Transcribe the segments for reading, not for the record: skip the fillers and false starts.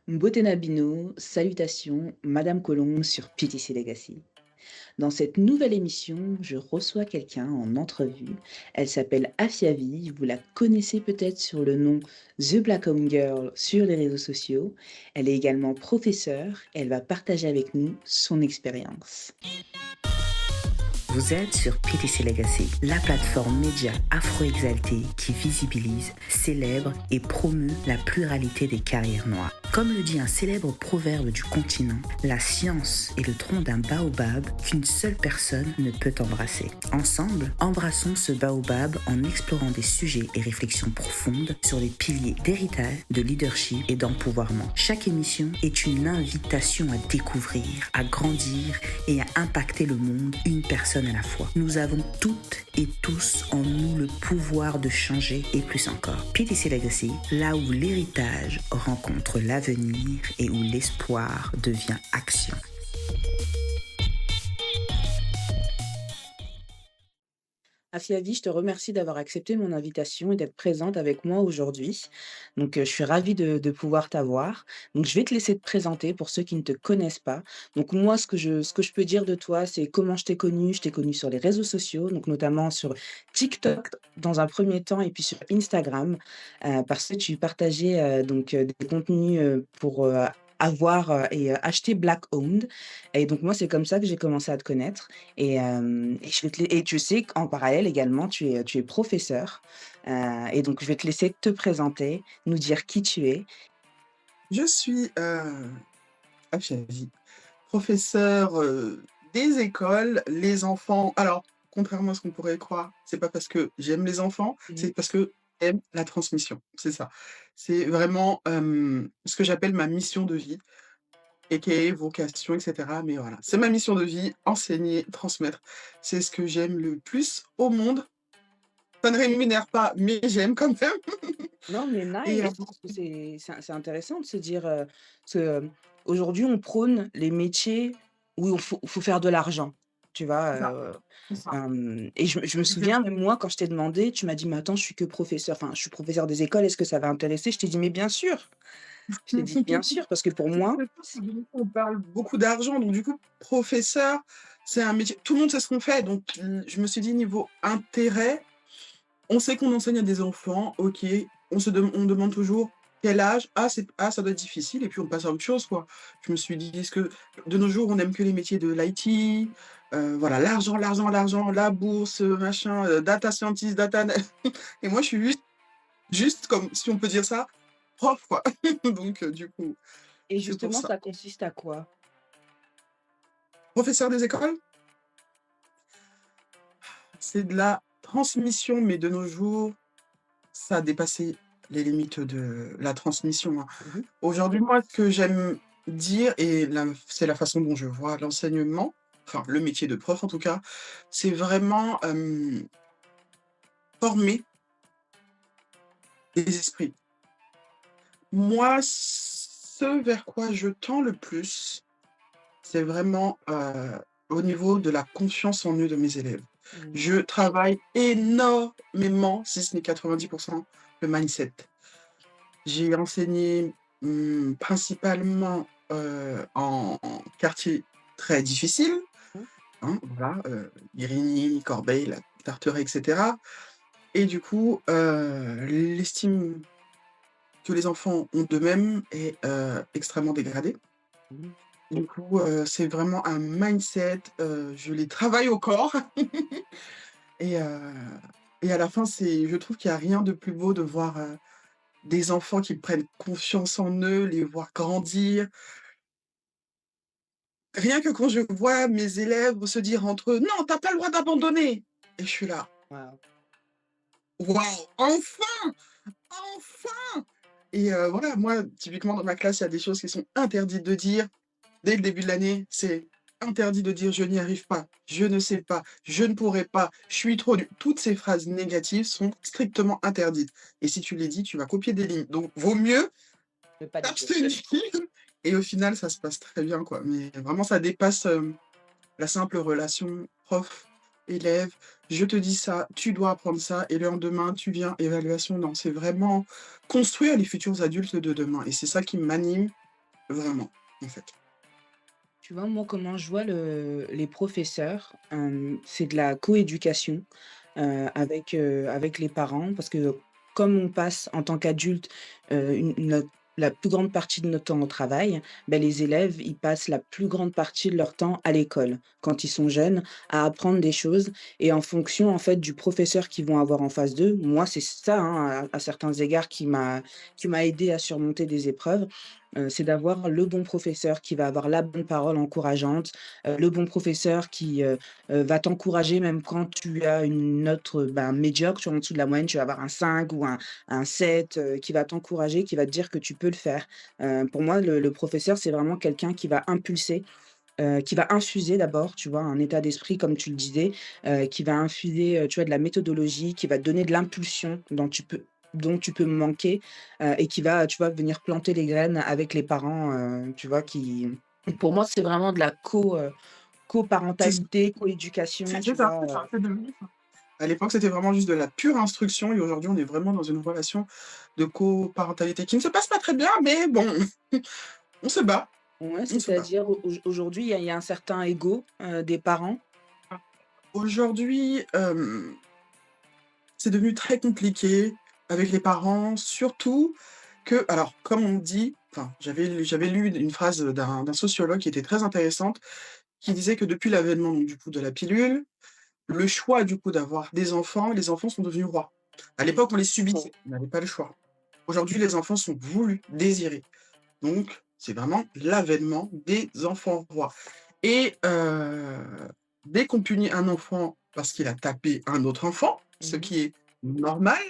Mbotena Bino, salutations, Madame Colombe sur PTC Legacy. Dans cette nouvelle émission, je reçois quelqu'un en entrevue. Elle s'appelle Afiavi, vous la connaissez peut-être sur le nom The Black Home Girl sur les réseaux sociaux. Elle est également professeure, elle va partager avec nous son expérience. Vous êtes sur PTC Legacy, la plateforme média afro-exaltée qui visibilise, célèbre et promeut la pluralité des carrières noires. Comme le dit un célèbre proverbe du continent, la science est le tronc d'un baobab qu'une seule personne ne peut embrasser. Ensemble, embrassons ce baobab en explorant des sujets et réflexions profondes sur les piliers d'héritage, de leadership et d'empouvoirment. Chaque émission est une invitation à découvrir, à grandir et à impacter le monde une personne à la fois. Nous avons toutes et tous en nous le pouvoir de changer et plus encore. PTC Legacy, là où l'héritage rencontre l'avenir et où l'espoir devient action. Afiavi, je te remercie d'avoir accepté mon invitation et d'être présente avec moi aujourd'hui. Je suis ravie de pouvoir t'avoir. Donc, je vais te laisser te présenter pour ceux qui ne te connaissent pas. Donc, moi, ce que je peux dire de toi, c'est comment je t'ai connue. Je t'ai connue sur les réseaux sociaux, donc notamment sur TikTok dans un premier temps et puis sur Instagram, parce que tu partageais des contenus pour avoir et acheter Black Owned. Et donc, moi, c'est comme ça que j'ai commencé à te connaître. Et je vais te lai et tu sais qu'en parallèle également, tu es professeur, et donc je vais te laisser te présenter, nous dire qui tu es. Je suis, Afiavi, professeur, des écoles, les enfants alors, contrairement à ce qu'on pourrait croire, c'est pas parce que j'aime les enfants, Mmh. c'est parce que j'aime la transmission, c'est ça. C'est vraiment, ce que j'appelle ma mission de vie, aka vocation et cetera, mais voilà. C'est ma mission de vie, enseigner, transmettre. C'est ce que j'aime le plus au monde. Ça ne rémunère pas, mais j'aime quand même Non, mais et nice, parce que c'est intéressant de se dire, que, aujourd'hui on prône les métiers où il faut faire de l'argent, tu vois? c'est ça, c'est ça. Et je me Je souviens même moi quand je t'ai demandé, tu m'as dit: «Mais attends, je suis que professeur, enfin je suis professeur des écoles, est-ce que ça va intéresser?» Je t'ai dit: «Mais bien sûr!» Je t'ai dit: «Bien sûr», parce que pour moi On parle beaucoup d'argent, donc du coup, professeur, c'est un métier tout le monde sait ce qu'on fait, donc je me suis dit niveau intérêt, on sait qu'on enseigne à des enfants, OK, on demande toujours: «Quel âge?» «Ah, ça doit être difficile» et puis on passe à autre chose, quoi. Je me suis dit: «Est-ce que de nos jours, on aime que les métiers de l'IT?» Voilà, l'argent, l'argent, l'argent, la bourse, machin, data scientist, data ana et moi, je suis juste comme, si on peut dire ça, prof, quoi. Donc du coup, et c'est pour justement ça. ça consiste à quoi? Professeur des écoles? C'est de la transmission, mais de nos jours, ça a dépassé les limites de la transmission, hein. Mmh mh. Aujourd'hui, moi, ce que j'aime dire et c'est la façon dont je vois l'enseignement, enfin le métier de prof en tout cas, c'est vraiment, former des esprits. Moi, ce vers quoi je tends le plus, c'est vraiment, au niveau de la confiance en eux de mes élèves. Mmh. Je travaille énormément, si ce n'est 90, le mindset. J'ai enseigné, principalement, en quartier très difficile, Mmh. hein, voilà, Irigny, Corbeil, la Tarteret et cetera et du coup, l'estime que les enfants ont d'eux-mêmes est, extrêmement dégradée. Mmh. Du coup, c'est vraiment un mindset, je les travaille au corps et heu et à la fin, je trouve qu'il y a rien de plus beau de voir, des enfants qui prennent confiance en eux, les voir grandir. Rien que quand je vois mes élèves se dire entre eux: «Non, tu as pas le droit d'abandonner» et je suis là: Waouh. «Waouh, enfin! Enfin!» et voilà, moi, typiquement dans ma classe, il y a des choses qui sont interdites de dire. Dès le début de l'année, c'est interdit de dire: «Je n'y arrive pas», «Je ne sais pas», «Je ne pourrai pas», «Je suis trop nul». Toutes ces phrases négatives sont strictement interdites et si tu les dis, tu vas copier des lignes. Donc vaut mieux Ne pas les dire. t'abstenir et au final, ça se passe très bien, quoi. Mais vraiment, ça dépasse, la simple relation prof-élève. Je te dis ça, tu dois apprendre ça et le lendemain, tu viens, évaluation. Non, c'est vraiment construire les futurs adultes de demain et c'est ça qui m'anime vraiment, en fait. Tu vois, moi, comment je vois les professeurs, c'est de la coéducation, avec les parents parce que comme on passe en tant qu'adulte, la plus grande partie de notre temps au travail, ben les élèves, ils passent la plus grande partie de leur temps à l'école, quand ils sont jeunes, à apprendre des choses et en fonction, en fait, du professeur qu'ils vont avoir en face d'eux, moi, c'est ça, hein, à certains égards qui m'a aidé à surmonter des épreuves, c'est d'avoir le bon professeur qui va avoir la bonne parole encourageante, le bon professeur qui va t'encourager même quand tu as une note, ben, médiocre, tu es en dessous de la moyenne, tu vas avoir un 5 ou un 7, qui va t'encourager, qui va te dire que tu peux le faire. Pour moi, le professeur, c'est vraiment quelqu'un qui va impulser, qui va infuser d'abord, tu vois, un état d'esprit comme tu le disais, qui va infuser, tu vois, de la méthodologie, qui va te donner de l'impulsion dont tu peux manquer, et qui va, tu vois, venir planter les graines avec les parents, tu vois, qui pour moi, c'est vraiment de la C'est ça, coparentalité, coéducation, c'est tu ça, vois? c'est ça, c'est devenu ça. À l'époque, c'était vraiment juste de la pure instruction et aujourd'hui, on est vraiment dans une relation de coparentalité qui ne se passe pas très bien, mais bon, on se bat, Ouais, on se bat. c'est-à-dire aujourd'hui, il y a un certain ego, des parents. Aujourd'hui, c'est devenu très compliqué avec les parents, surtout que alors, comme on dit, enfin, j'avais lu une phrase d'un sociologue qui était très intéressante, qui disait que depuis l'avènement donc du coup de la pilule, le choix du coup d'avoir des enfants, les enfants sont devenus rois. À l'époque, on les subissait, on n'avait pas le choix. Aujourd'hui, les enfants sont voulus, désirés. Donc, c'est vraiment l'avènement des enfants rois et dès qu'on punit un enfant parce qu'il a tapé un autre enfant, ce Mmh. qui est normal,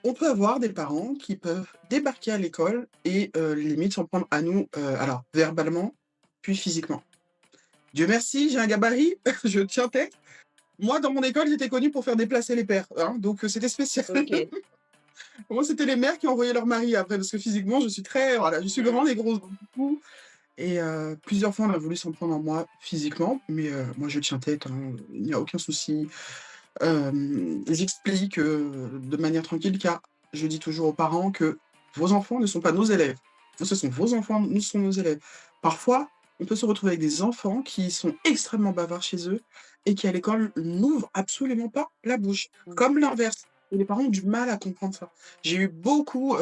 on peut avoir des parents qui peuvent débarquer à l'école et limite s'en prendre à nous, alors verbalement, puis physiquement. Dieu merci, j'ai un gabarit, je tiens tête. Moi, dans mon école, j'étais connue pour faire déplacer les pères, hein, donc c'était spécial. OK. Moi, c'était les mères qui envoyaient leurs maris après, parce que physiquement, je suis très voilà, je suis Mmh. grande et grosse, donc du coup et plusieurs fois, on a voulu s'en prendre à moi physiquement, mais moi, je tiens tête, hein, il n'y a aucun souci. J'explique, de manière tranquille, car je dis toujours aux parents que vos enfants ne sont pas nos élèves. Ce sont vos enfants, nous sont nos élèves. Parfois, on peut se retrouver avec des enfants qui sont extrêmement bavards chez eux et qui, à l'école, n'ouvrent absolument pas la bouche, Mmh. comme l'inverse et les parents ont du mal à comprendre ça. J'ai eu beaucoup,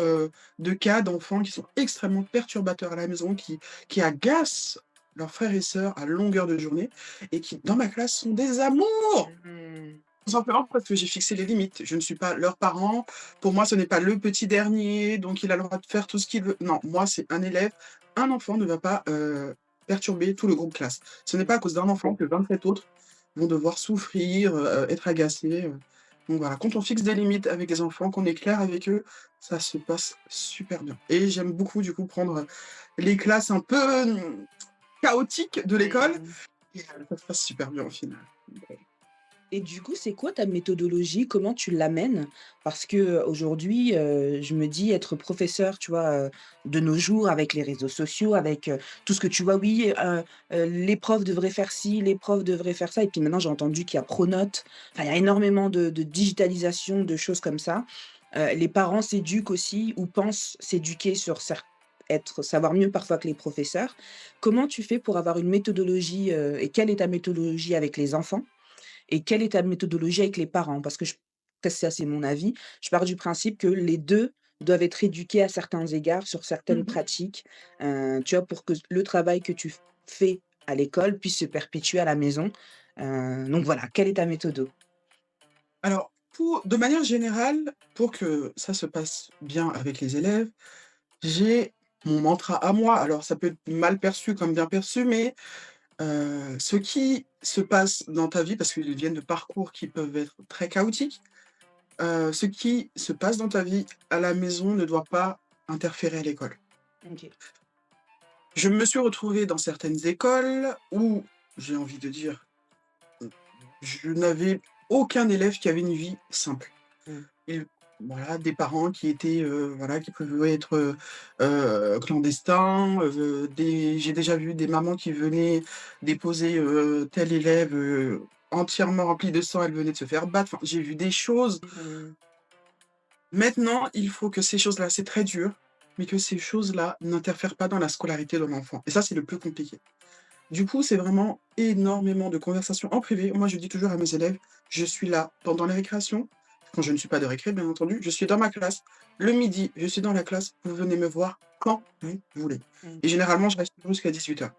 de cas d'enfants qui sont extrêmement perturbateurs à la maison, qui agacent leurs frères et sœurs à longueur de journée et qui, dans ma classe, sont des amours! Mmh. Tout simplement parce que j'ai fixé les limites. Je ne suis pas leur parent. Pour moi, ce n'est pas le petit dernier, donc il a le droit de faire tout ce qu'il veut. Non, moi, c'est un élève. Un enfant ne va pas, perturber tout le groupe classe. Ce n'est pas à cause d'un enfant que 27 autres vont devoir souffrir, être agacés, donc voilà, quand on fixe des limites avec les enfants, qu'on est clair avec eux, ça se passe super bien et j'aime beaucoup du coup prendre, les classes un peu, chaotiques de l'école Mmh. et ça se passe super bien au final. Et du coup, c'est quoi ta méthodologie? Comment tu l'amènes? Parce que, aujourd'hui, je me dis être professeur, tu vois, de nos jours avec les réseaux sociaux, avec, tout ce que tu vois, oui, les profs devraient faire ci, les profs devraient faire ça et puis maintenant j'ai entendu qu'il y a Pronote. Enfin, il y a énormément de digitalisation, de choses comme ça. Les parents s'éduquent aussi ou pensent s'éduquer sur savoir mieux parfois que les professeurs. Comment tu fais pour avoir une méthodologie, et quelle est ta méthodologie avec les enfants? Et quelle est ta méthodologie avec les parents? Parce que ça, c'est mon avis. Je pars du principe que les 2 doivent être éduqués à certains égards, sur certaines Mmh. pratiques, tu vois? Pour que le travail que tu fais à l'école puisse se perpétuer à la maison. Donc voilà, quelle est ta méthodo? Alors, de manière générale, pour que ça se passe bien avec les élèves, j'ai mon mantra à moi. Alors ça peut être mal perçu comme bien perçu, mais ce qui se passe dans ta vie, parce qu'ils viennent de parcours qui peuvent être très chaotiques, ce qui se passe dans ta vie à la maison ne doit pas interférer à l'école. OK. Je me suis retrouvé dans certaines écoles où, j'ai envie de dire, je n'avais aucun élève qui avait une vie simple. Mmh. Et voilà, des parents qui étaient, voilà, qui pouvaient être, clandestins, j'ai déjà vu des mamans qui venaient déposer, tel élève, entièrement rempli de sang, elle venait de se faire battre. Enfin, j'ai vu des choses. Mmh. Maintenant, il faut que ces choses-là c'est très dur, mais que ces choses-là n'interfèrent pas dans la scolarité de l'enfant et ça, c'est le plus compliqué. Du coup, c'est vraiment énormément de conversations en privé. Moi, je dis toujours à mes élèves: «Je suis là pendant les récréations, quand je ne suis pas de récré, bien entendu, je suis dans ma classe. Le midi, je suis dans la classe, vous venez me voir quand vous voulez» Mmh. et généralement, je reste toujours jusqu'à 18h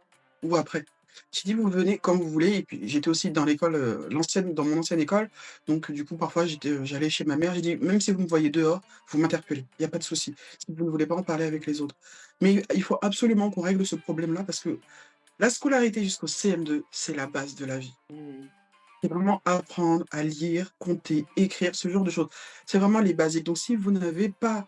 ou après. J'ai dit: «Vous venez quand vous voulez» et puis j'étais aussi dans l'école, dans mon ancienne école, donc du coup, parfois, j'allais chez ma mère, j'ai dit: «Même si vous me voyez dehors, vous m'interpellez, il y a pas de souci, si vous ne voulez pas en parler avec les autres». Mais il faut absolument qu'on règle ce problème-là parce que la scolarité jusqu'au CM2, c'est la base de la vie. Mmh. C'est vraiment apprendre à lire, compter, écrire, ce genre de choses. C'est vraiment les basiques. Donc si vous n'avez pas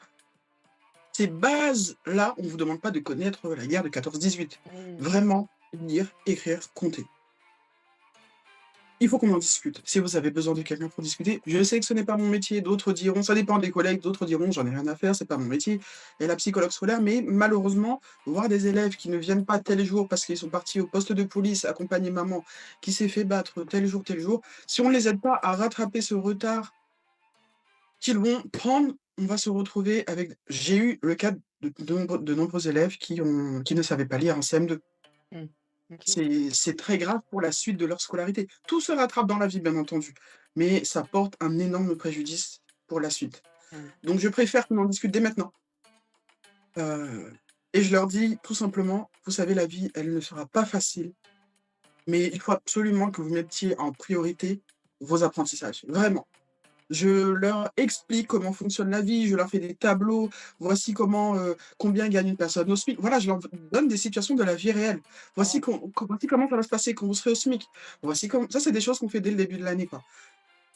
ces bases-là, on ne vous demande pas de connaître la guerre de 14-18. Mmh. Vraiment lire, écrire, compter. Il faut qu'on en discute. Si vous avez besoin de quelqu'un pour discuter, je sais que ce n'est pas mon métier, d'autres diront ça dépend des collègues, d'autres diront: «J'en ai rien à faire, c'est pas mon métier» et la psychologue scolaire, mais malheureusement, voir des élèves qui ne viennent pas tel jour parce qu'ils sont partis au poste de police accompagner maman qui s'est fait battre tel jour, si on ne les aide pas à rattraper ce retard qu'ils vont prendre, on va se retrouver avec j'ai eu le cas de nombreux élèves qui ne savaient pas lire en CM2. Mmh. OK. C'est très grave pour la suite de leur scolarité. Tout se rattrape dans la vie, bien entendu, mais ça porte un énorme préjudice pour la suite. Mmh. Donc je préfère qu'on en discute dès maintenant, heu et je leur dis tout simplement: «Vous savez, la vie, elle ne sera pas facile, mais il faut absolument que vous mettiez en priorité vos apprentissages». Vraiment. Je leur explique comment fonctionne la vie, je leur fais des tableaux. Voici comment, combien gagne une personne au SMIC. Voilà, je leur donne des situations de la vie réelle. Wow. Voici comment ça va se passer quand vous serez au SMIC. Voici com ça, c'est des choses qu'on fait dès le début de l'année, quoi.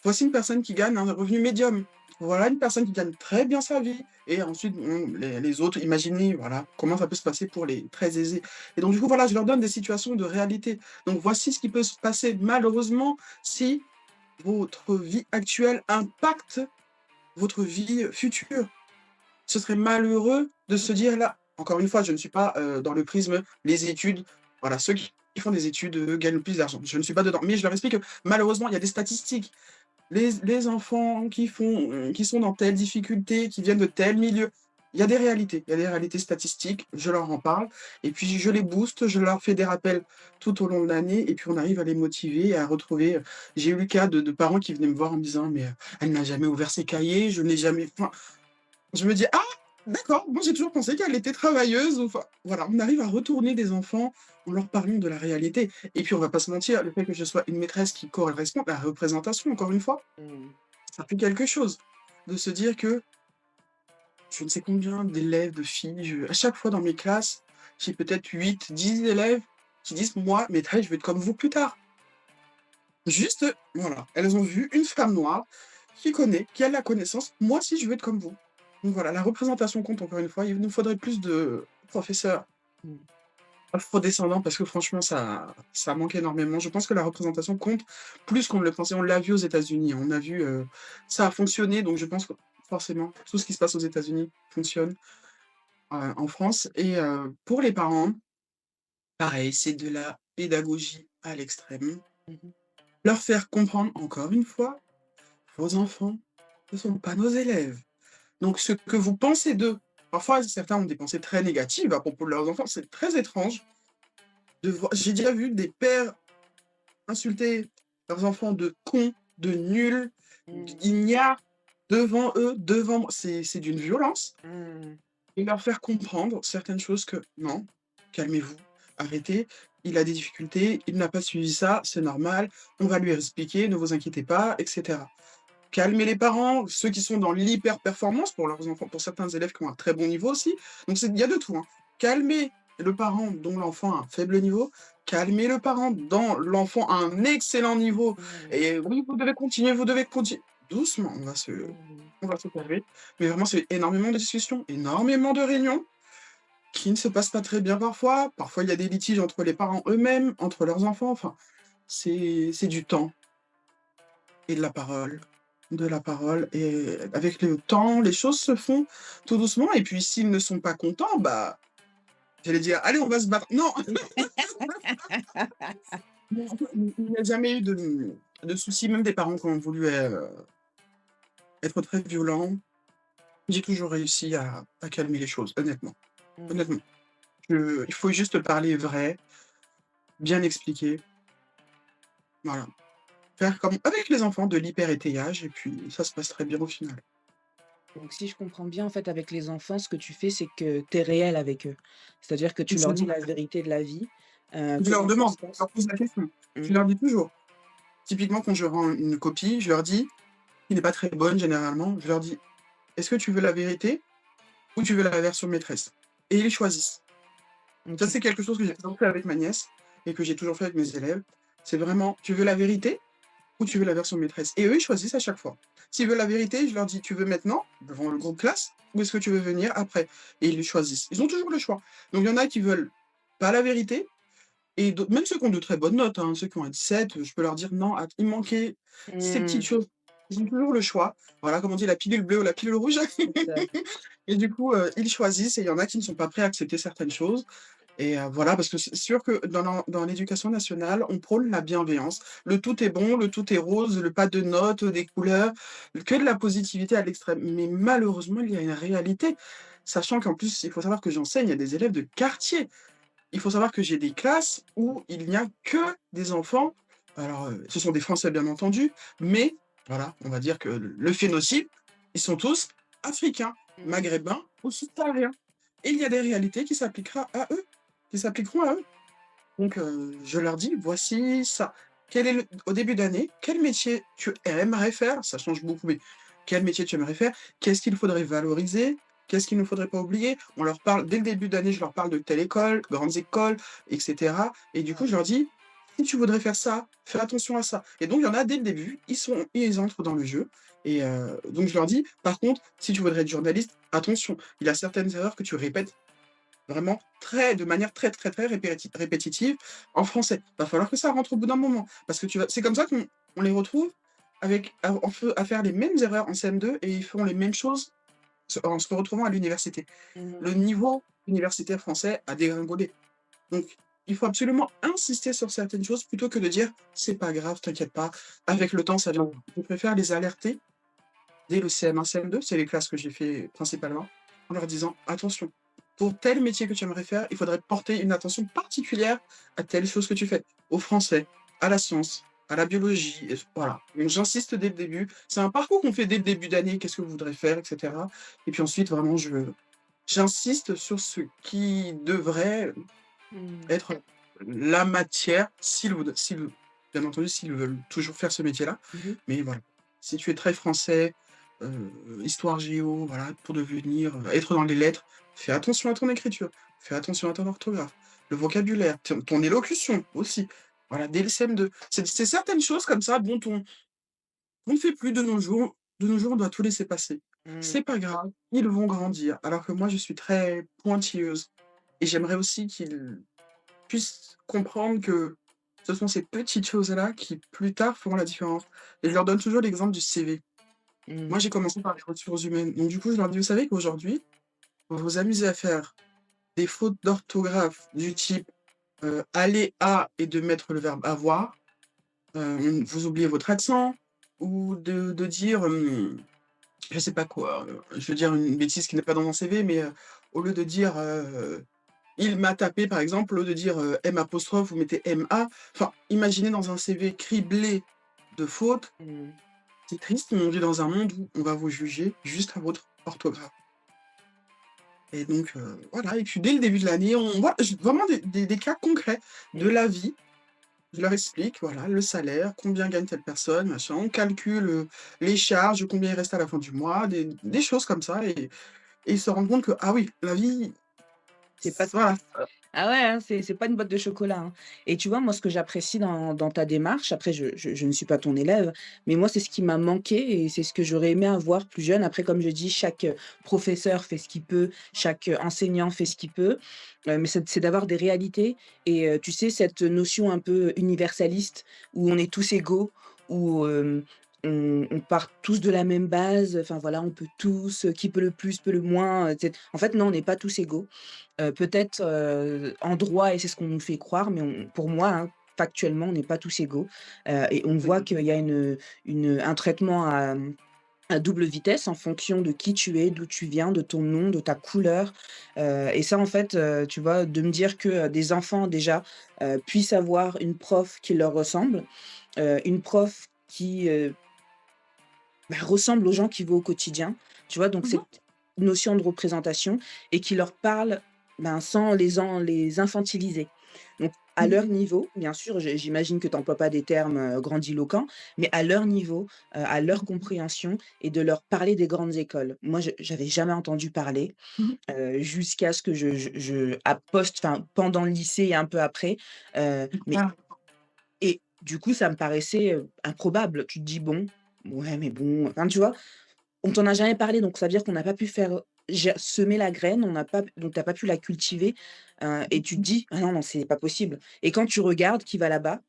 Voici une personne qui gagne un revenu médium. Voilà une personne qui gagne très bien sa vie et ensuite, bon, les autres, imaginez, voilà, comment ça peut se passer pour les très aisés et donc du coup, voilà, je leur donne des situations de réalité. Donc voici ce qui peut se passer malheureusement si votre vie actuelle impacte votre vie future. Ce serait malheureux de se dire là encore une fois, je ne suis pas, dans le prisme les études, voilà, ceux qui font des études, gagnent le plus d'argent. Je ne suis pas dedans, mais je leur explique que malheureusement, il y a des statistiques. Les enfants qui sont dans telle difficulté, qui viennent de tel milieu, il y a des réalités statistiques, je leur en parle et puis je les booste, je leur fais des rappels tout au long de l'année et puis on arrive à les motiver et à retrouver, j'ai eu le cas de parents qui venaient me voir en me disant: «Mais, elle n'a jamais ouvert ses cahiers, je n'ai jamais» enfin, je me dis: «Ah! D'accord, moi j'ai toujours pensé qu'elle était travailleuse» ou enfin, voilà, on arrive à retourner des enfants en leur parlant de la réalité et puis on va pas se mentir, le fait que je sois une maîtresse qui correspond à la représentation encore une fois, Mmh. ça fait quelque chose de se dire que je ne sais combien d'élèves, de filles, à chaque fois dans mes classes, j'ai peut-être 8, 10 élèves qui disent: «Moi, maîtresse, je veux être comme vous plus tard». Juste, voilà, elles ont vu une femme noire qui connaît, qui a la connaissance. Moi aussi, je veux être comme vous. Donc voilà, la représentation compte encore une fois. Il nous faudrait plus de professeurs Mmh. afro-descendants parce que franchement, ça manque énormément. Je pense que la représentation compte plus qu'on ne le pensait. On l'a vu aux États-Unis, on a vu, ça a fonctionné, donc je pense que forcément, tout ce qui se passe aux États-Unis fonctionne, en France et pour les parents, pareil, c'est de la pédagogie à l'extrême. Mmh mh. Leur faire comprendre, encore une fois, vos enfants ne sont pas nos élèves. Donc ce que vous pensez d'eux, parfois certains ont des pensées très négatives à propos de leurs enfants, c'est très étrange de voir j'ai déjà vu des pères insulter leurs enfants de cons, de nuls, Mmh. d'ignards devant eux, devant moi. C'est d'une violence Mmh. et leur faire comprendre certaines choses que: «Non, calmez-vous, arrêtez, il a des difficultés, il n'a pas suivi ça, c'est normal, on va lui expliquer, ne vous inquiétez pas» et cetera. Calmer les parents, ceux qui sont dans l'hyper-performance pour leurs enfants, pour certains élèves qui ont un très bon niveau aussi. Donc il y a de tout, hein. Calmer le parent dont l'enfant a un faible niveau, calmer le parent dont l'enfant a un excellent niveau Mmh. et oui, vous devez continuer. Doucement, Mmh. on va se calmer. Mais vraiment, c'est énormément de discussions, énormément de réunions qui ne se passent pas très bien parfois. Parfois, il y a des litiges entre les parents eux-mêmes, entre leurs enfants. Enfin, c'est du temps et de la parole et avec le temps, les choses se font tout doucement et puis s'ils ne sont pas contents, bah, j'allais dire: «Allez, on va se battre». Non! Il n'y a jamais eu de soucis, même des parents qui ont voulu, être très violents. J'ai toujours réussi à calmer les choses, honnêtement. Mmh. Honnêtement. Il faut juste parler vrai, bien expliquer, voilà. Faire comme avec les enfants, de l'hyper-étayage et puis ça se passe très bien au final. Donc si je comprends bien, en fait, avec les enfants, ce que tu fais, c'est que tu es réel avec eux. C'est-à-dire que tu leur dis Absolument. la vérité de la vie, Je leur comment ça demande, se je leur passe. pose la question. Mmh. Je leur dis toujours. Typiquement, quand je rends une copie, je leur dis, qui n'est pas très bonne généralement, je leur dis: «Est-ce que tu veux la vérité ou tu veux la version maîtresse?» Et ils choisissent. Ça, OK. c'est quelque chose que j'ai toujours fait avec ma nièce et que j'ai toujours fait avec mes élèves. C'est vraiment: «Tu veux la vérité ou tu veux la version maîtresse?» Et eux, ils choisissent à chaque fois. S'ils veulent la vérité, je leur dis: «Tu veux maintenant, devant le groupe classe, ou est-ce que tu veux venir après?» Et ils choisissent. Ils ont toujours le choix. Donc il y en a qui veulent pas la vérité et d'autres, même ceux qui ont de très bonnes notes, hein, ceux qui ont un 17, je peux leur dire: «Non, il manquait ces petites Mmh. choses». Ils ont toujours le choix. Voilà, comme on dit, la pilule bleue ou la pilule rouge. C'est ça. Et du coup, ils choisissent et il y en a qui ne sont pas prêts à accepter certaines choses et voilà, parce que c'est sûr que dans l'éducation nationale, on prône la bienveillance. Le tout est bon, le tout est rose, le pas de notes, des couleurs, que de la positivité à l'extrême. Mais malheureusement, il y a une réalité. Sachant qu'en plus, il faut savoir que j'enseigne à des élèves de quartier. Il faut savoir que j'ai des classes où il n'y a que des enfants, alors, ce sont des Français bien entendu, mais voilà, on va dire que le phénotype, ils sont tous africains, Mmh. maghrébins ou subsahariens et il y a des réalités qui s'appliqueront à eux. Donc je leur dis: «Voici ça. Quel est le au début d'année, quel métier tu aimerais faire?» Ça change beaucoup, mais quel métier tu aimerais faire? Qu'est-ce qu'il faudrait valoriser? Qu'est-ce qu'il ne faudrait pas oublier? On leur parle dès le début d'année, je leur parle de telle école, grandes écoles et cetera et du coup, je leur dis: «Si tu voudrais faire ça, fais attention à ça» et donc il y en a dès le début, ils entrent dans le jeu et donc je leur dis: «Par contre, si tu voudrais être journaliste, attention, il y a certaines erreurs que tu répètes vraiment de manière très, très, très répétitive en français. Va falloir que ça rentre au bout d'un moment parce que tu vas c'est comme ça qu'on les retrouve avec à faire les mêmes erreurs en CM2 et ils font les mêmes choses en se retrouvant à l'université. Mmh. Le niveau universitaire français a dégringolé. Donc il faut absolument insister sur certaines choses plutôt que de dire: «C'est pas grave, t'inquiète pas, avec le temps ça viendra». Je préfère les alerter dès le CM1, CM2, c'est les classes que j'ai fait principalement, en leur disant: «Attention, pour tel métier que tu aimerais faire, il faudrait porter une attention particulière à telle chose que tu fais, au français, à la science, à la biologie» et voilà. Donc j'insiste dès le début. C'est un parcours qu'on fait dès le début d'année, qu'est-ce que vous voudrez faire et cetera et puis ensuite vraiment j'insiste sur ce qui devrait Mmh. être la matière s'ils bien entendu, s'ils veulent toujours faire ce métier-là. Mmh mh. Mais voilà, si tu es très français, histoire géo, voilà, pour devenir, être dans les lettres, fais attention à ton écriture, fais attention à ton orthographe, le vocabulaire, ton élocution aussi. Voilà, dès le CM2. C'est certaines choses comme ça dont on ne fait plus de nos jours. De nos jours, on doit tout laisser passer. Mmh. C'est pas grave, ils vont grandir. Alors que moi, je suis très pointilleuse et j'aimerais aussi qu'ils puissent comprendre que ce sont ces petites choses-là qui, plus tard, feront la différence et je leur donne toujours l'exemple du CV. Mmh. Moi, j'ai commencé par les ressources humaines, donc du coup, je leur dis: «Vous savez qu'aujourd'hui, vous vous amusez à faire des fautes d'orthographe du type, aller à et de mettre le verbe avoir, vous oubliez votre accent ou de dire, je sais pas quoi, je veux dire une bêtise qui n'est pas dans mon CV, mais au lieu de dire, il m'a tapé par exemple, au lieu de dire, M apostrophe, vous mettez MA. Enfin, imaginez dans un CV criblé de fautes, Mmh. c'est triste, mais on vit dans un monde où on va vous juger juste à votre orthographe et donc voilà et puis dès le début de l'année, on voit vraiment des cas concrets de Mmh. la vie. Je leur explique, voilà, le salaire, combien gagne telle personne, machin. On calcule, les charges, combien il reste à la fin du mois, des choses comme ça et ils se rendent compte que, ah oui, la vie, C'est pas voilà. Ah ouais, hein, c'est pas une boîte de chocolat, hein. Et tu vois, moi, ce que j'apprécie dans ta démarche, après je ne suis pas ton élève, mais moi, c'est ce qui m'a manqué et c'est ce que j'aurais aimé avoir plus jeune. Après, comme je dis, chaque, professeur fait ce qu'il peut, chaque, enseignant fait ce qu'il peut, mais c'est d'avoir des réalités et tu sais, cette notion un peu universaliste où on est tous égaux, où, on part tous de la même base, enfin voilà, on peut tous, qui peut le plus, peut le moins, en fait, non, on n'est pas tous égaux. Peut-être, en droit et c'est ce qu'on nous fait croire, mais pour moi, hein, factuellement, on n'est pas tous égaux, et on voit qu'il y a un traitement à double vitesse en fonction de qui tu es, d'où tu viens, de ton nom, de ta couleur, et ça, en fait, tu vois, de me dire que, des enfants déjà, puissent avoir une prof qui leur ressemble, une prof qui, bah, ressemble aux gens qu'ils voient au quotidien, tu vois? Donc Mmh mh. cette notion de représentation et qui leur parle, ben, sans les infantiliser. Donc à Mmh. leur niveau, bien sûr, j'imagine que tu emploies pas des termes, grandiloquents, mais à leur niveau, à leur Mmh. compréhension et de leur parler des grandes écoles. Moi, je j'avais jamais entendu parler, Mmh. jusqu'à ce que je à enfin, pendant le lycée et un peu après, mais Ah, et du coup, ça me paraissait, improbable. Tu te dis: «Bon, ouais, mais bon», enfin, tu vois? On t'en a jamais parlé, donc ça veut dire qu'on n'a pas pu faire semer la graine, on n'a pas donc tu as pas pu la cultiver, et tu te dis: «Ah non, non, c'est pas possible», et quand tu regardes qui va là-bas,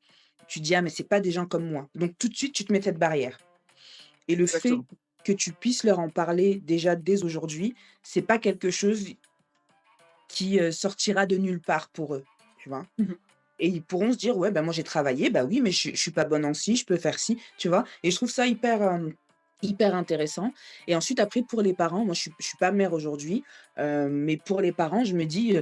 tu te dis: «Ah mais c'est pas des gens comme moi». Donc tout de suite, tu te mets cette barrière, et le fait exactement. que tu puisses leur en parler déjà dès aujourd'hui, c'est pas quelque chose qui, sortira de nulle part pour eux, tu vois? Mmh mh. Et ils pourront se dire: «Ouais, bah, moi j'ai travaillé, bah, oui, mais je suis pas bonne en ci, je peux faire ci», tu vois? Et je trouve ça hyper, hyper intéressant. Et ensuite après pour les parents, moi je suis pas mère aujourd'hui, mais pour les parents, je me dis,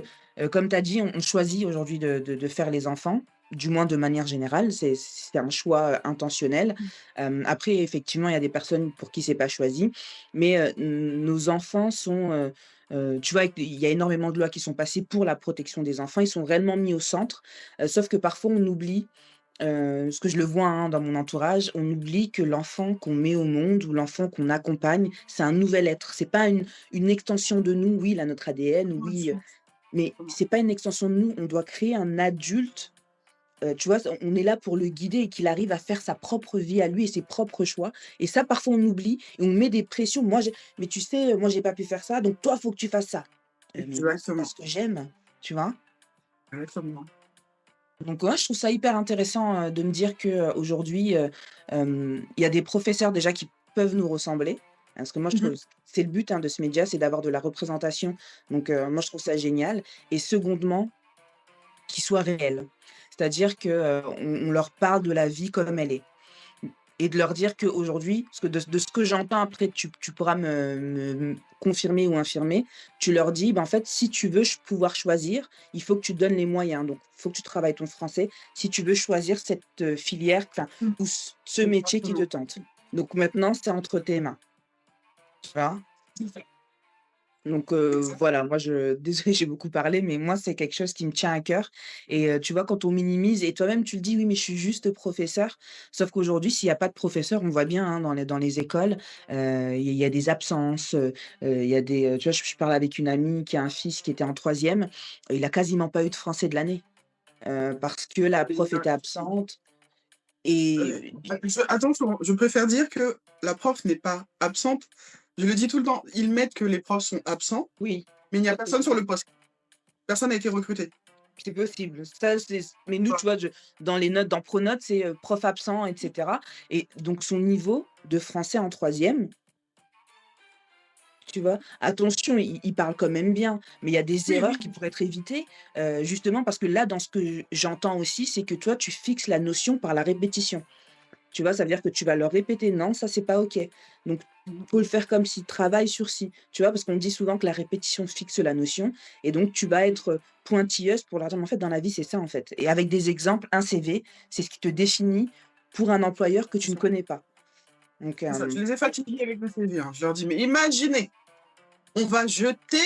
comme tu as dit, on choisit aujourd'hui de faire les enfants, du moins de manière générale, c'est un choix, intentionnel. Mmh. Après effectivement, il y a des personnes pour qui c'est pas choisi, mais, nos enfants sont, tu vois, il y a énormément de lois qui sont passées pour la protection des enfants. Ils sont réellement mis au centre, sauf que parfois on oublie, parce que je le vois, hein, dans mon entourage, on oublie que l'enfant qu'on met au monde ou l'enfant qu'on accompagne, c'est un nouvel être. C'est pas une extension de nous. Oui, il a notre ADN, Comment oui, ça? mais Comment? c'est pas une extension de nous. On doit créer un adulte, tu vois? On est là pour le guider et qu'il arrive à faire sa propre vie à lui et ses propres choix, et ça, parfois, on oublie et on met des pressions. «Moi, j'ai mais tu sais, moi, j'ai pas pu faire ça, donc toi, faut que tu fasses ça». Mais moi, c'est pas Exactement, ce que j'aime, tu vois? exactement. Donc ouais, je trouve ça hyper intéressant, de me dire que, aujourd'hui, il y a des professeurs déjà qui peuvent nous ressembler. Parce que moi je Mmh mh. trouve c'est le but, hein, de ce média, c'est d'avoir de la représentation. Donc moi je trouve ça génial, et secondement, qu'ils soient réels. C'est-à-dire que, on leur parle de la vie comme elle est. Et de leur dire qu'aujourd'hui, parce que de ce que j'entends, après tu pourras me confirmer ou infirmer, tu leur dis: «Ben, en fait, si tu veux pouvoir choisir, il faut que tu te donnes les moyens. Donc il faut que tu travailles ton français si tu veux choisir cette, filière, enfin, Mmh. ou ce métier qui te Exactement. tente. Donc maintenant, c'est entre tes mains». Tu vois? C'est ça. Donc Exact. voilà, moi je désolée, j'ai beaucoup parlé, mais moi, c'est quelque chose qui me tient à cœur. Et tu vois, quand on minimise, et toi-même tu le dis: «Oui, mais je suis juste professeur». Sauf qu'aujourd'hui, s'il y a pas de professeur, on voit bien, hein, dans les écoles, il y a des absences, il y a des, tu vois, je parle avec une amie qui a un fils qui était en troisième, il a quasiment pas eu de français de l'année, parce que la prof était Exactement. absente. Et Attention, je préfère dire que la prof n'est pas absente. Je le dis tout le temps, ils mettent que les profs sont absents, oui, mais il n'y a ça c'est personne sur le poste. Personne n'a été recruté. c'est possible. Ça, c'est mais nous, Voilà. tu vois, dans les notes, dans Pronote, c'est, prof absent et cetera, et donc son niveau de français en troisième, tu vois? Attention, il parle quand même bien, mais il y a des Oui, erreurs oui. qui pourraient être évitées, justement parce que là, dans ce que j'entends aussi, c'est que toi, tu fixes la notion par la répétition. Tu vois? Ça veut dire que tu vas leur répéter: «Non, ça c'est pas OK». Donc Mmh. faut le faire comme ci, travaille sur ci, tu vois? Parce qu'on dit souvent que la répétition fixe la notion, et donc tu vas être, pointilleuse pour leur dire: «Mais en fait, dans la vie, c'est ça, en fait», et avec des exemples, un CV, c'est ce qui te définit pour un employeur que C'est tu ne ça. connais pas. Donc C'est ça. Je les ai fatigués avec le CV, hein. Je leur dis: «Mais imaginez, on va jeter»,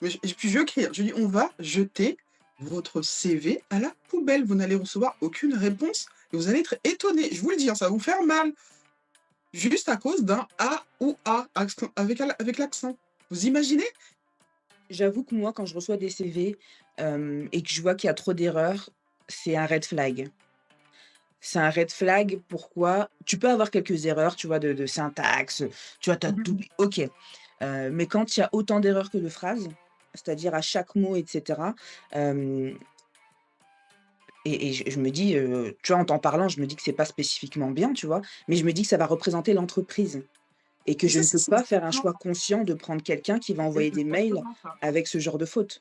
mais et puis je crie, hein, je dis: «On va jeter votre CV à la poubelle. Vous n'allez recevoir aucune réponse et vous allez être étonnés. Je vous le dis, hein, ça va vous faire mal, juste à cause d'un A ou A accent avec l'accent. Vous imaginez?» j'avoue que moi, quand je reçois des CV, et que je vois qu'il y a trop d'erreurs, c'est un red flag. C'est un red flag, pourquoi? Tu peux avoir quelques erreurs, tu vois, de syntaxe, tu vois, tu as Mmh mh. doublé, OK. Mais quand il y a autant d'erreurs que de phrases, c'est-à-dire à chaque mot et cetera, hem et je me dis, tu vois, en t'en parlant, je me dis que c'est pas spécifiquement bien, tu vois? Mais je me dis que ça va représenter l'entreprise et que Mais je ça, ne peux c'est pas faire un exactement choix conscient de prendre quelqu'un qui va envoyer des mails exactement ça. avec ce genre de fautes.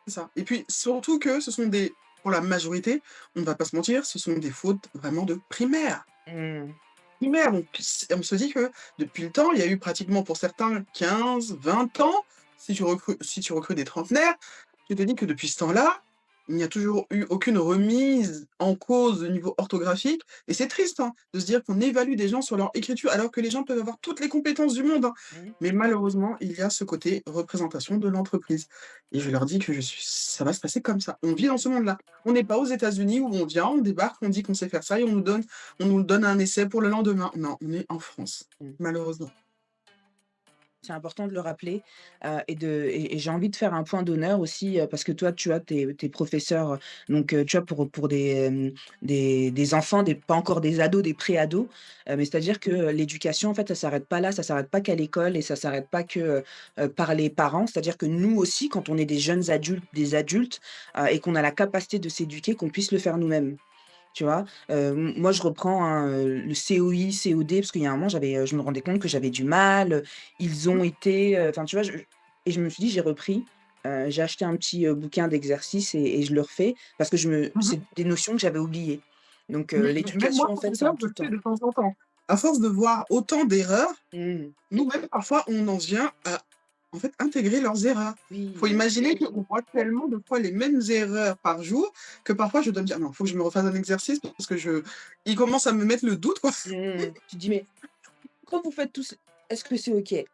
C'est ça et puis surtout que ce sont des pour la majorité, on ne va pas se mentir, ce sont des fautes vraiment de primaire. Mmh. primaire, donc on se dit que depuis le temps, il y a eu pratiquement pour certains 15, 20 ans. Si tu recrutes des trentenaires, tu te dis que depuis ce temps-là, il n'y a toujours eu aucune remise en cause au niveau orthographique et c'est triste, hein, de se dire qu'on évalue des gens sur leur écriture alors que les gens peuvent avoir toutes les compétences du monde, hein. Mmh. Mais malheureusement, il y a ce côté représentation de l'entreprise et je leur dis que je suis ça va se passer comme ça. On vit dans ce monde-là. On n'est pas aux États-Unis où on vient, on débarque, on dit qu'on sait faire ça et on nous donne un essai pour le lendemain. Non, on est en France, Mmh. malheureusement. C'est important de le rappeler, et j'ai envie de faire un point d'honneur aussi, parce que toi, tu as tes professeurs, donc tu vois, pour des enfants, des pas encore des ados, des pré-ados, mais c'est-à-dire que, l'éducation, en fait, ça s'arrête pas là, ça s'arrête pas qu'à l'école et ça s'arrête pas que, par les parents. C'est-à-dire que nous aussi, quand on est des jeunes adultes, des adultes, et qu'on a la capacité de s'éduquer, qu'on puisse le faire nous-mêmes. Tu vois? Moi, je reprends, hein, le COI, COD, parce qu'il y a un moment, je me rendais compte que j'avais du mal, ils Mmh ont été, enfin, tu vois? Et je me suis dit: «J'ai repris», j'ai acheté un petit, bouquin d'exercices et je le refais parce que mh. c'est des notions que j'avais oubliées. Donc Mais même moi, l'éducation, en fait, c'est professeur, en je tout le fais temps. de temps en temps. À force de voir autant d'erreurs, Mmh. nous-mêmes, parfois, on en vient à, en fait, intégrer leurs erreurs. Faut Oui. imaginer qu'on voit tellement de fois les mêmes erreurs par jour que parfois je dois me dire: «Non, faut que je me refasse un exercice parce que je» il commence à me mettre le doute, quoi. Mmh. Tu te dis: «Mais pourquoi vous faites tout ce est-ce que c'est OK?» Tu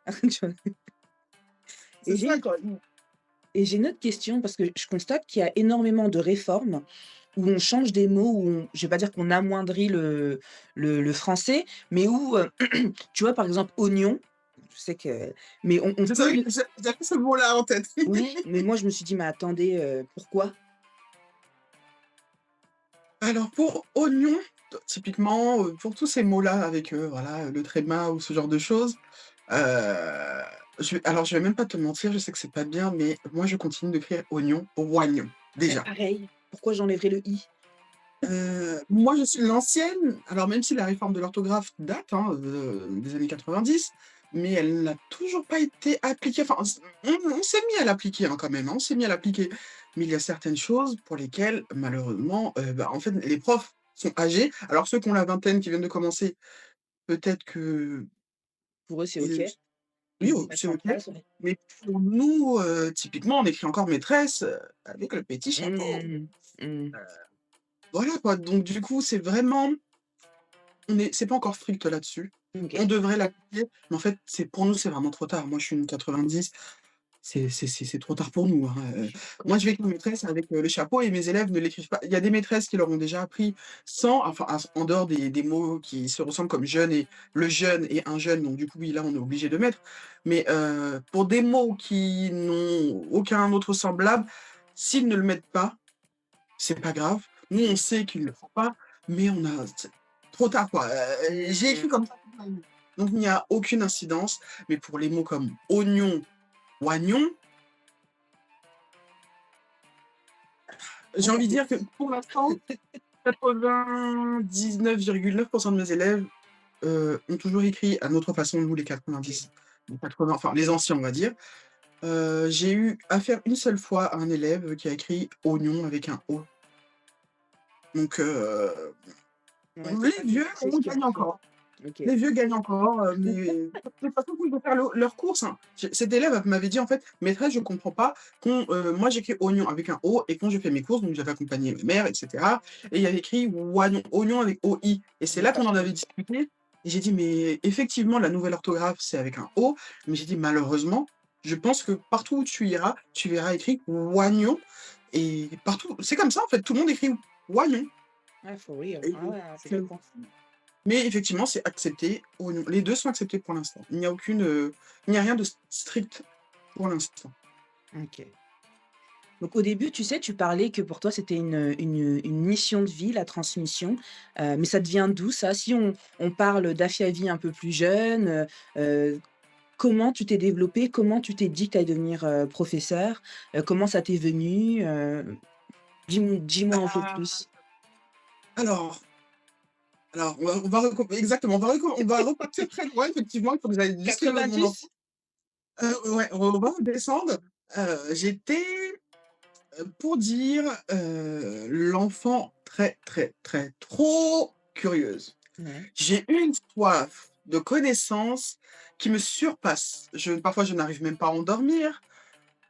vois? C'est Et ça, j'ai quoi. Et j'ai une autre question parce que je constate qu'il y a énormément de réformes où on change des mots, où je vais pas dire qu'on amoindrit le français, mais où, tu vois, par exemple, oignon, je sais que mais on Je peut savais le que j'avais ce mot-là en tête. oui, mais moi je me suis dit: «Mais attendez, pourquoi?» Alors pour oignon, typiquement, pour tous ces mots-là avec, voilà, le tréma ou ce genre de choses, heu, je vais même pas te mentir, je sais que c'est pas bien, mais moi je continue d'écrire oignon, oignon, Bah, déjà. pareil, pourquoi j'enlèverais le «i»? Moi je suis l'ancienne, alors même si la réforme de l'orthographe date, hein, des années 90, mais elle n'a toujours pas été appliquée. Enfin, on s'est mis à l'appliquer, hein, quand même, hein, on s'est mis à l'appliquer. Mais il y a certaines choses pour lesquelles malheureusement, bah, en fait, les profs sont âgés. Alors ceux qui ont la vingtaine, qui viennent de commencer, peut-être qu'ils Pour eux, c'est OK, oui, ils y oh, mettent c'est en OK, place, ouais. mais pour nous, typiquement, on écrit encore maîtresse, avec le petit chapeau. Mmh. Mmh. Voilà quoi, donc du coup, c'est vraiment c'est pas encore strict là-dessus. On OK. devrait l'appliquer, mais en fait, pour nous, c'est vraiment trop tard. Moi, je suis une 90, c'est trop tard pour nous, hein, moi, je vais écrire maîtresse avec, le chapeau et mes élèves ne l'écrivent pas. Il y a des maîtresses qui leur ont déjà appris sans enfin, en dehors des mots qui se ressemblent comme jeune et le jeune et un jeune, donc du coup, oui, là, on est obligé de mettre. Mais, pour des mots qui n'ont aucun autre semblable, s'ils ne le mettent pas, c'est pas grave. Nous, on sait qu'il ne le faut pas, mais on a c'est trop tard, quoi. J'ai Mmh. écrit comme ça toute ma vie. Donc il n'y a aucune incidence, mais pour les mots comme oignon, oignon, j'ai Ouais, envie de mais dire que pour l'instant, 99,9 de mes élèves, ont toujours écrit à notre façon, nous les OK. 90, les 80, enfin les anciens, on va dire. J'ai eu affaire une seule fois à un élève qui a écrit oignon avec un O. Donc Ouais, c'est les pas vieux, quelque chose on qui est gagne courant. encore. OK. Les vieux gagnent encore, mais de toute façon, ils vont faire leurs courses, hein. Cet élève m'avait dit en fait: «Maîtresse, je comprends pas moi j'écris oignon avec un O et quand je fais mes courses», donc j'avais accompagné ma mère et cetera et il y avait écrit oignon, oignon avec OI et c'est Mmh. là qu'on en avait discuté et j'ai dit: «Mais effectivement, la nouvelle orthographe, c'est avec un O», mais j'ai dit: «Malheureusement, je pense que partout où tu iras, tu verras écrit oignon et partout c'est comme ça en fait, tout le monde écrit oignon» Ah, for real. et Ah ouais, c'est je comprends. mais effectivement, c'est accepté au les 2 sont acceptés pour l'instant. Il n'y a rien de strict pour l'instant. OK. Donc au début, tu sais, tu parlais que pour toi, c'était une mission de vie, la transmission, mais ça devient d'où ça? Si on parle d'Afia un peu plus jeune, comment tu t'es développé? Comment tu t'es dit que tu allais devenir, professeur? Comment ça t'est venu? Dis-moi un peu Ah, plus. alors alors on va recom exactement, on va repartir très loin effectivement, il faut que j'aille jusque mon enfance. 90? Ouais, on va redescendre. J'étais, pour dire, l'enfant très, très, très trop curieuse. Ouais. J'ai une soif de connaissances qui me surpasse. Parfois, je n'arrive même pas à endormir.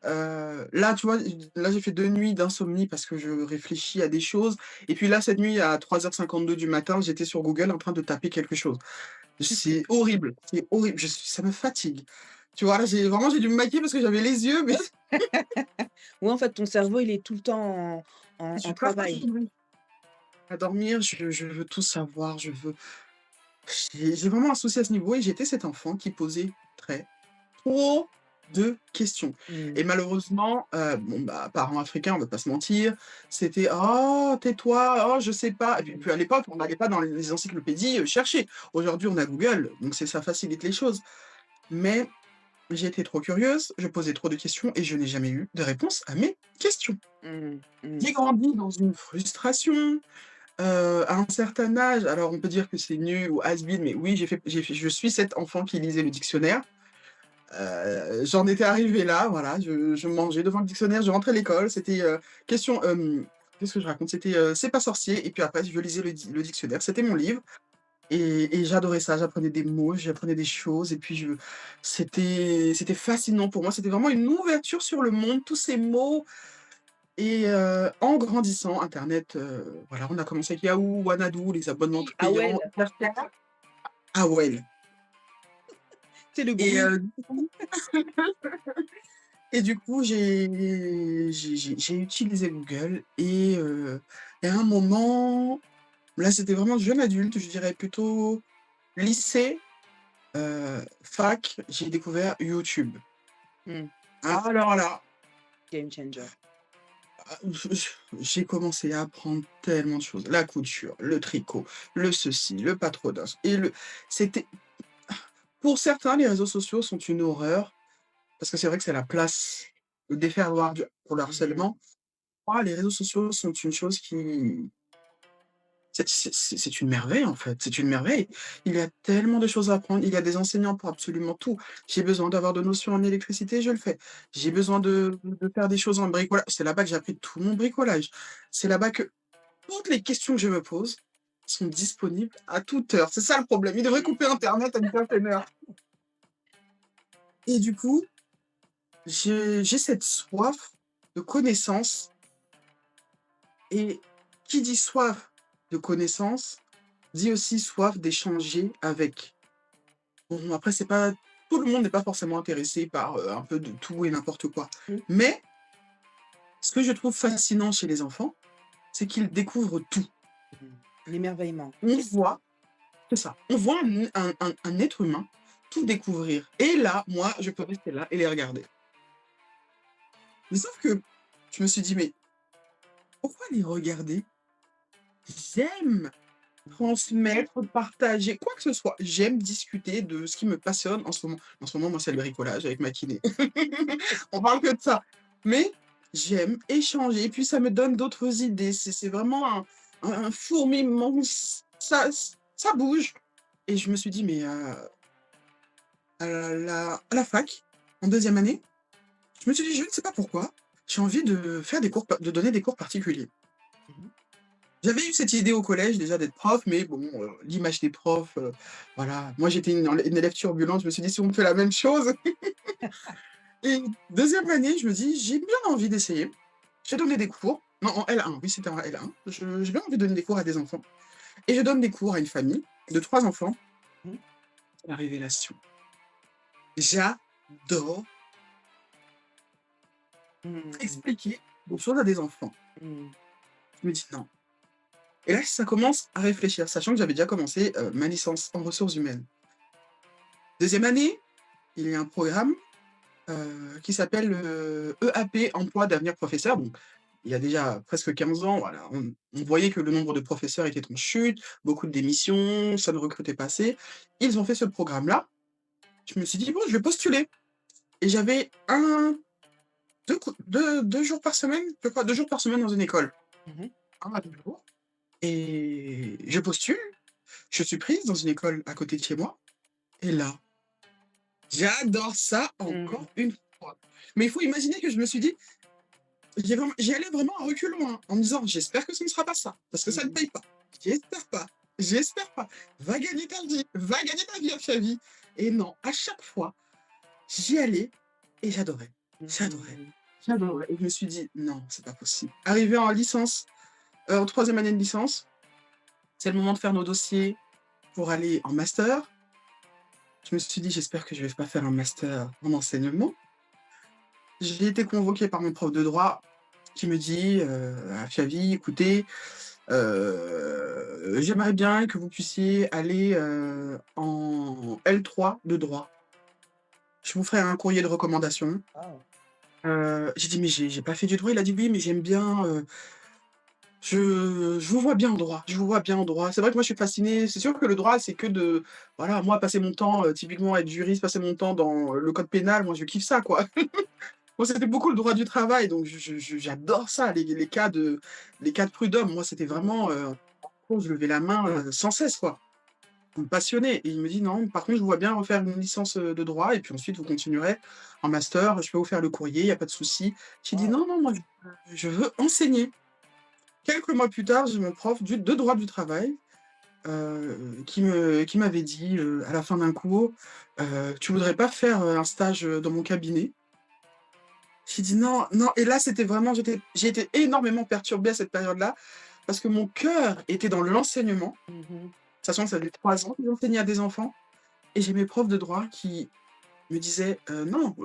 Là, tu vois, là, j'ai fait 2 nuits d'insomnie parce que je réfléchis à des choses et puis là, cette nuit, à 3h52 du matin, j'étais sur Google en train de taper quelque chose. C'est horrible, ça me fatigue. Tu vois, là, j'ai dû me maquiller parce que j'avais les yeux, mais Ouais, en fait, ton cerveau, il est tout le temps je en passe pas travail. à dormir, je veux tout savoir, j'ai vraiment un souci à ce niveau et j'étais cet enfant qui posait très trop de questions Mmh. et malheureusement, bon, bah, parents africains, on va pas se mentir, c'était: «Oh, tais-toi, oh, je sais pas» et puis à l'époque, on n'allait pas dans les encyclopédies, chercher. Aujourd'hui, on a Google, donc ça facilite les choses. Mais j'ai été trop curieuse, je posais trop de questions et je n'ai jamais eu de réponse à mes questions. Mmh. Mmh. J'ai grandi dans une frustration, à un certain âge, alors on peut dire que c'est nul ou has-been, mais oui, je suis cet enfant qui lisait le dictionnaire. J'en étais arrivée là, voilà, je mangeais devant le dictionnaire, je rentrais à l'école, c'était, question, qu'est-ce que je raconte? C'était, «C'est pas sorcier» et puis après je lisais le dictionnaire, c'était mon livre et j'adorais ça. J'apprenais des mots, j'apprenais des choses et puis c'était fascinant pour moi. C'était vraiment une ouverture sur le monde, tous ces mots et en grandissant, internet, voilà, on a commencé avec Yahoo, Wanadoo, les abonnements Oui, payants, AOL, AOL c'est le et bruit. et du coup, j'ai utilisé Google et à un moment, là, c'était vraiment jeune adulte, je dirais plutôt lycée, fac, j'ai découvert YouTube. Mmh. Alors là, Game changer. j'ai commencé à apprendre tellement de choses. La couture, le tricot, le ceci, le patronage et c'était pour certains, les réseaux sociaux sont une horreur parce que c'est vrai que c'est la place, le déferloir pour le Mmh. harcèlement. Moi, les réseaux sociaux sont une chose qui c'est une merveille, en fait, c'est une merveille. Il y a tellement de choses à apprendre, il y a des enseignants pour absolument tout. J'ai besoin d'avoir de notions en électricité, je le fais. J'ai besoin de faire des choses en bricolage, c'est là-bas que j'ai appris tout mon bricolage. C'est là-bas que toutes les questions que je me pose sont disponibles à toute heure. C'est ça le problème, ils devraient couper internet à une certaine heure et du coup, j'ai cette soif de connaissance et qui dit soif de connaissance, dit aussi soif d'échanger avec. Bon, après, c'est pas tout le monde n'est pas forcément intéressé par, un peu de tout et n'importe quoi. Oui. Mais ce que je trouve fascinant chez les enfants, c'est qu'ils découvrent tout. Mmh. L'émerveillement. On voit c'est ça, on voit un être humain tout découvrir et là, moi, je peux rester là et les regarder. Mais sauf que je me suis dit: «Mais pourquoi les regarder?» J'aime transmettre, partager, quoi que ce soit. J'aime discuter de ce qui me passionne en ce moment. En ce moment, moi, c'est le bricolage avec ma kiné. On parle que de ça. Mais j'aime échanger et puis ça me donne d'autres idées. C'est vraiment un fourmillement, ça bouge et je me suis dit: «Mais à la fac, en deuxième année, je me suis dit: «Je ne sais pas pourquoi, j'ai envie de faire des cours de donner des cours particuliers». Mmh. J'avais eu cette idée au collège déjà d'être prof, mais bon, l'image des profs, voilà. Moi, j'étais une élève turbulente, je me suis dit: «Si on me fait la même chose» et deuxième année, je me dis: «J'ai bien envie d'essayer». J'ai donné des cours, non, en L1, oui, c'était en L1. J'ai bien envie de donner des cours à des enfants et je donne des cours à une famille de 3 enfants. Mmh. La révélation. J'adore Mmh. expliquer des choses à des enfants. Mmh. Je me dis: «Non» et là, ça commence à réfléchir, sachant que j'avais déjà commencé, ma licence en ressources humaines. Deuxième année, il y a un programme qui s'appelle, EAP Emploi d'avenir professeur. Donc, il y a déjà presque 15 ans, voilà, on voyait que le nombre de professeurs était en chute, beaucoup de démissions, ça ne recrutait pas assez. Ils ont fait ce programme-là. Je me suis dit: «Bon, je vais postuler» et j'avais 2 jours par semaine, je crois, 2 jours par semaine dans une école. Mmh. 1 à 2 jours et je postule, je suis prise dans une école à côté de chez moi et là, j'adore ça Mmh. encore une fois. Mais il faut imaginer que je me suis dit: j'y allais vraiment à reculons, hein, en me disant: «J'espère que ce ne sera pas ça, parce que ça ne Mmh. paye pas. J'espère pas». j'espère pas. Va gagner ta vie, Afiavi. Et non, à chaque fois, j'y allais et j'adorais. J'adorais. Mmh. J'adorais. Et je me suis dit: «Non, c'est pas possible». Arrivé en licence, en 3 année de licence, c'est le moment de faire nos dossiers pour aller en master. Je me suis dit: «J'espère que je vais pas faire un master en enseignement». J'ai été convoquée par mon prof de droit qui me dit: «Afiavi, écoutez, j'aimerais bien que vous puissiez aller, en L3 de droit. Je vous ferai un courrier de recommandation». Waouh! J'ai dit: «Mais j'ai pas fait du droit». Il a dit: «Oui, mais j'aime bien, je vous vois bien en droit, je vous vois bien en droit». C'est vrai que moi je suis fascinée, c'est sûr que le droit, c'est que de voilà, moi passer mon temps, typiquement être juriste, passer mon temps dans le code pénal, moi je kiffe ça, quoi. Moi, c'était beaucoup le droit du travail, donc j'adore ça, les cas de prud'homme. Moi, c'était vraiment, oh, je levais la main, sans cesse, quoi. Ça me passionnait et il me dit: «Non, par contre, je vous vois bien refaire une licence, de droit et puis ensuite vous continuerez en master, je peux vous faire le courrier, il y a pas de souci». J'ai dit: Waouh! «Non, non, moi je veux enseigner». Quelques mois plus tard, j'ai mon prof de droit du travail, qui m'avait dit, à la fin d'un cours: «Tu voudrais pas faire, un stage, dans mon cabinet?» J'ai dit: «Non, non» et là, c'était vraiment j'ai été énormément perturbée à cette période-là, parce que mon cœur était dans l'enseignement, Mmh mh. sachant que ça faisait 3 ans que j'enseignais à des enfants et j'ai mes profs de droit qui me disaient: «Non,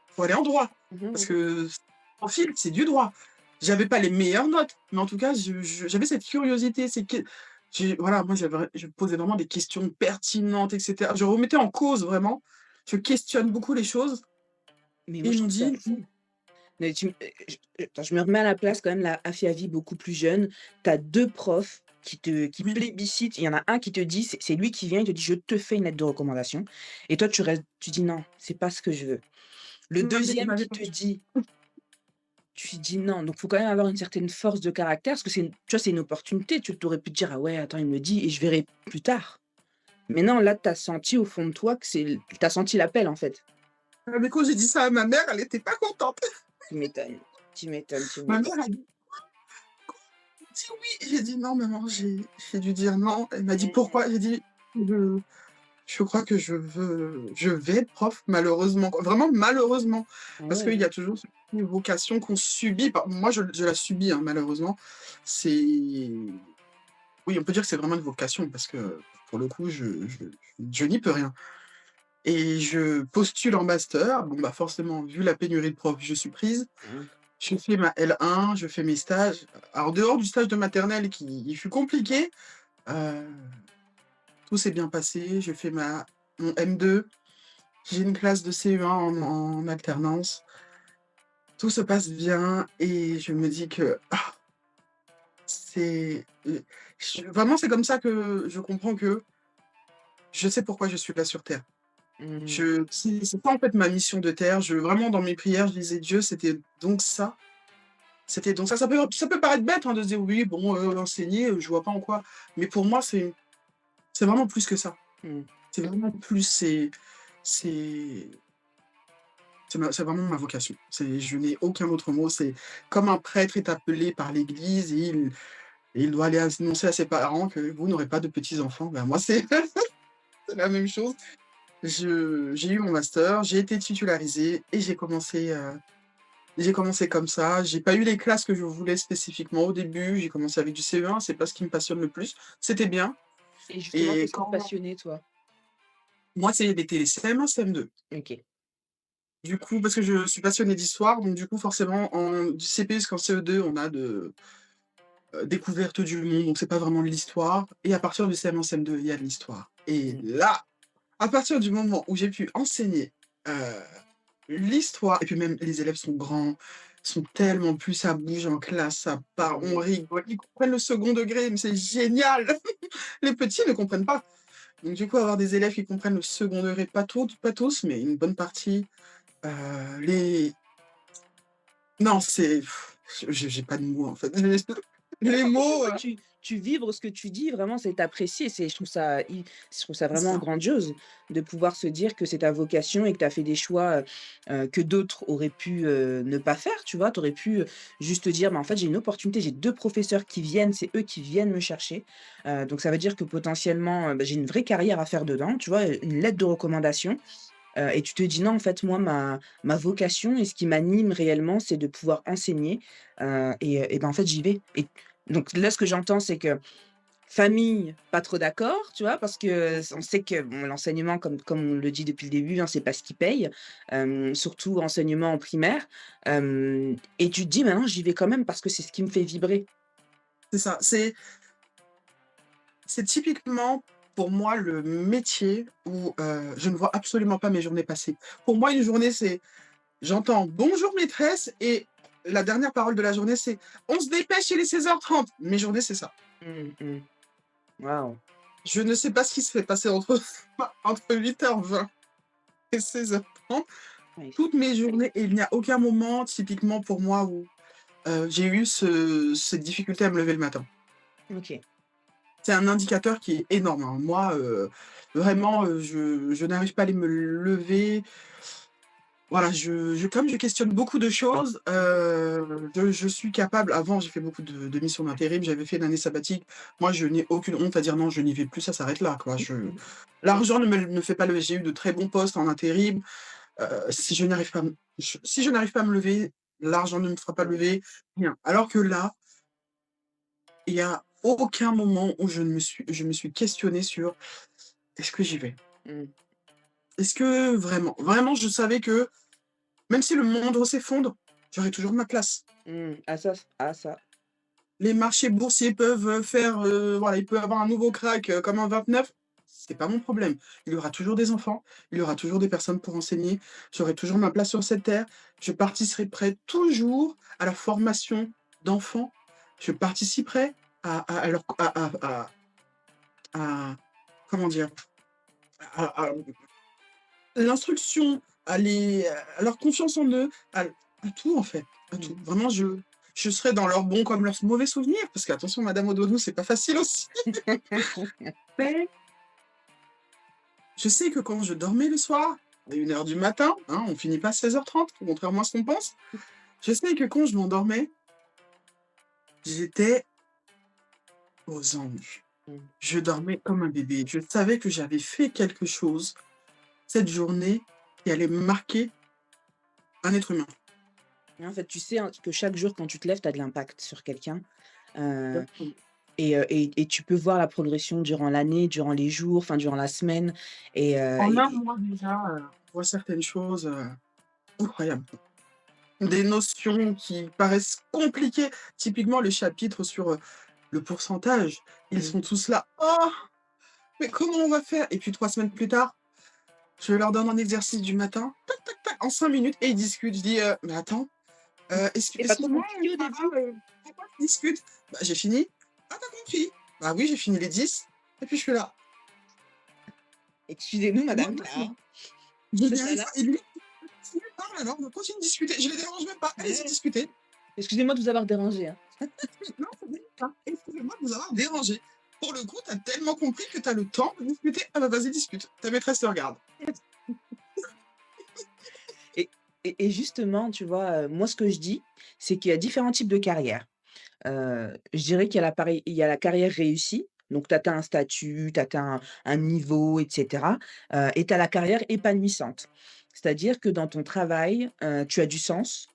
faut aller en droit, Mmh mh, parce mmh. que ce profil, c'est du droit». J'avais pas les meilleures notes, mais en tout cas, j'avais cette curiosité, voilà, moi, je posais vraiment des questions pertinentes et cetera. Je remettais en cause vraiment, je questionne beaucoup les choses Mais et moi, ils je m'ont trouve ça dit: fou. Mais tu m je attends, je me remets à la place quand même, la Afiavi beaucoup plus jeune. Tu as 2 profs qui «Oui». plébiscitent. Il y en a un qui te dit c'est lui qui vient, il te dit: «Je te fais une lettre de recommandation» et toi tu restes, tu dis: «Non, c'est pas ce que je veux». Le Il deuxième m'avait qui pas te dit tu dis: «Non», donc faut quand même avoir une certaine force de caractère parce que c'est une tu vois, c'est une opportunité. Tu aurais pu te dire: «Ah ouais, attends, il me dit et je verrai plus tard». Mais non, là, tu as senti au fond de toi que c'est l tu as senti l'appel, en fait. mais quand j'ai dit ça à ma mère, elle était pas contente. Tu m'étonnes, tu m'étonnes, tu Ma m'étonnes. mère a dit: «Oui». J'ai dit: «Non maman», j'ai dû dire: «Non». Elle m'a dit: Mmh. «Pourquoi?» J'ai dit: «Je je crois que je vais être prof malheureusement, quoi». Vraiment malheureusement, parce qu'il y a Ouais. toujours une vocation qu'on subit. Bah, moi je la subis, hein, malheureusement. C'est oui, on peut dire que c'est vraiment une vocation parce que pour le coup je n'y peux rien et je postule en master. Bon, bah, forcément vu la pénurie de profs, je suis prise. Mmh. Je fais ma L1, je fais mes stages. En dehors du stage de maternelle qui il fut compliqué, heu, tout s'est bien passé. Je fais mon M2, j'ai une classe de CE1 en alternance. Tout se passe bien et je me dis que, c'est, vraiment c'est comme ça que je comprends que je sais pourquoi je suis là sur terre. Mmh. C'est ça en fait ma mission de terre. Vraiment dans mes prières, je disais: «Dieu, c'était donc ça». C'était donc ça. Ça peut paraître bête, hein, de se dire: «Oui, bon, enseigner, je vois pas en quoi». Mais pour moi, c'est vraiment plus que ça. Mmh. C'est vraiment plus, c'est c'est vraiment ma vocation. Je n'ai aucun autre mot. C'est comme un prêtre est appelé par l'Église et il doit aller annoncer à ses parents que vous n'aurez pas de petits-enfants. Ben, moi, c'est c'est la même chose. J'ai eu mon master, j'ai été titularisée et j'ai commencé comme ça. J'ai pas eu les classes que je voulais spécifiquement au début. J'ai commencé avec du CE1, c'est pas ce qui me passionne le plus. C'était bien Et justement, et qu'est-ce qui te quand passionnait, toi? moi, c'est les CM1, CM2. OK. Du coup, parce que je suis passionnée d'histoire, donc du coup, forcément, du CP jusqu'en CE2, on a découverte du monde, donc c'est pas vraiment de l'histoire et à partir du CM1, CM2, il y a de l'histoire et Mmh. là, à partir du moment où j'ai pu enseigner, heu, l'histoire et puis même les élèves sont grands, sont tellement plus ça bouge en classe, ça part, on Mmh. rigole, ils comprennent le second degré, mais c'est génial! Les petits ne comprennent pas. Donc du coup, avoir des élèves qui comprennent le second degré, pas tous, mais une bonne partie, les non, c'est j'ai pas de mots, en fait. Les Encore une mots, fois, tu vibres ce que tu dis, vraiment, c'est apprécié. Je trouve ça c'est vraiment ça. grandiose de pouvoir se dire que c'est ta vocation et que tu as fait des choix, que d'autres auraient pu, ne pas faire, tu vois? Tu aurais pu, juste te dire: «Bah, en fait, j'ai une opportunité, j'ai 2 professeurs qui viennent, c'est eux qui viennent me chercher, donc ça veut dire que potentiellement, bah, j'ai une vraie carrière à faire dedans», tu vois? Une lettre de recommandation. Et tu te dis: «Non, en fait, moi, ma vocation et ce qui m'anime réellement, c'est de pouvoir enseigner», et ben, en fait, j'y vais et donc là, ce que j'entends, c'est que famille, pas trop d'accord, tu vois? Parce que on sait que, bon, l'enseignement, comme on le dit depuis le début, hein, c'est pas ce qui paye, surtout enseignement en primaire, et tu te dis: «Maintenant, j'y vais quand même parce que c'est ce qui me fait vibrer». C'est ça. C'est typiquement, pour moi, le métier où, je ne vois absolument pas mes journées passer. Pour moi, une journée, c'est j'entends: «Bonjour maîtresse» et la dernière parole de la journée, c'est: «On se dépêche, il est 16h30». Mes journées, c'est ça. Mmh mh. Waouh! Je ne sais pas ce qui se fait passer entre entre 8h20 et 16h30. Oui. Toutes mes journées et il n'y a aucun moment typiquement pour moi où, j'ai eu cette difficulté à me lever le matin. OK. C'est un indicateur qui est énorme, hein. Moi, vraiment, je n'arrive pas à aller me lever. Voilà, comme je questionne beaucoup de choses, je suis capable avant, j'ai fait beaucoup de missions d'intérim, j'avais fait une année sabbatique. Moi, je n'ai aucune honte à dire: «Non, je n'y vais plus», ça s'arrête là, quoi. Mmh. L'argent ne me fait pas lever. J'ai eu de très bons postes en intérim. Si je n'arrive pas à me si je n'arrive pas à me lever, l'argent ne me fera pas lever, rien. Alors que là, il y a aucun moment où je me suis questionnée sur: «Est-ce que j'y vais? Mmh. Est-ce que vraiment?» Vraiment, je savais que même si le monde s'effondre, j'aurai toujours ma place. Mmh. Ah ça. Les marchés boursiers peuvent, faire, voilà, il peut y avoir un nouveau crack, comme en 29, c'est pas mon problème. Il y aura toujours des enfants, il y aura toujours des personnes pour enseigner, j'aurai toujours ma place sur cette terre. Je participerai toujours à la formation d'enfants. Je participerai à leur à comment dire? À l'instruction, à leur confiance en eux, à tout en fait, à tout. Mmh. Vraiment je serai dans leurs bons comme leurs mauvais souvenirs, parce qu'attention madame aux doigts c'est pas facile aussi. Mais je sais que quand je dormais le soir, à 1h du matin, hein, on finit pas à 16h30, contrairement à ce qu'on pense. Je sais que quand je m'endormais, j'étais aux anges. Mmh. Je dormais comme un bébé. Je savais que j'avais fait quelque chose cette journée qui allait marquer un être humain. Et en fait, tu sais, hein, que chaque jour quand tu te lèves, tu as de l'impact sur quelqu'un, heu Exactement. et tu peux voir la progression durant l'année, durant les jours, enfin durant la semaine En un et mois déjà, on voit certaines choses, incroyables. Des notions qui paraissent compliquées. Typiquement, les chapitres sur, le pourcentage, ils mmh, sont tous là: «Oh, mais comment on va faire?» Et puis 3 semaines plus tard, je leur donne un exercice du matin, tac, tac, tac, en 5 minutes et ils discutent. Je dis: «Mais attends, c'est pas trop excuse-moi, compliqué au début? pourquoi tu discutes?» «Bah, j'ai fini». «Ah, tu as compris?» «Bah oui, j'ai fini les 10». Et puis je suis là: «Excusez-nous «Moi madame, non, je c'est n'y ça arrive là? pas» et lui: «Continue, parle alors, continue de discuter». Je les dérange même pas, allez-y Ouais, discutez. excusez-moi de vous avoir dérangé, hein». Non, ça me dérange pas. Excusez-moi de vous avoir dérangé. Pour le coup, tu as tellement compris que tu as le temps de discuter. Ah bah vas-y, discute. Ta maîtresse te regarde. Et et justement, tu vois, moi ce que je dis, c'est qu'il y a différents types de carrières. Je dirais il y a la carrière réussie, donc tu atteins un statut, tu atteins un niveau et cetera, et tu as la carrière épanouissante. C'est-à-dire que dans ton travail, tu as du sens,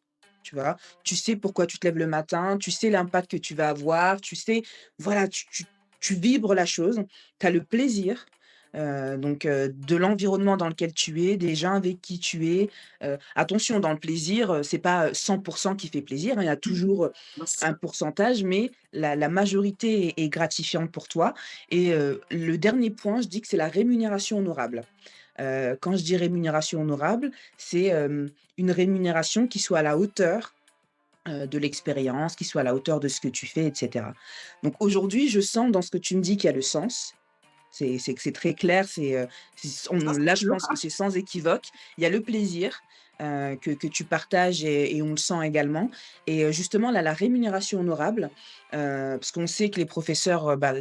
tu vois? Tu sais pourquoi tu te lèves le matin, tu sais l'impact que tu vas avoir, tu sais voilà, tu vibres la chose, tu as le plaisir, donc de l'environnement dans lequel tu es, des gens avec qui tu es. Attention dans le plaisir, c'est pas, 100 qui fait plaisir, hein, il y a toujours, Non, c'est un ça. pourcentage, mais la majorité est gratifiante pour toi et le dernier point, je dis que c'est la rémunération honorable. Quand je dis rémunération honorable, c'est, une rémunération qui soit à la hauteur, de l'expérience, qui soit à la hauteur de ce que tu fais et cetera. Donc aujourd'hui, je sens dans ce que tu me dis qu'il y a le sens, C'est très clair, Ça, c'est là, je sûr. pense que c'est sans équivoque. Il y a le plaisir, que tu partages et on le sent également et justement là, la rémunération honorable, parce qu'on sait que les professeurs, bah,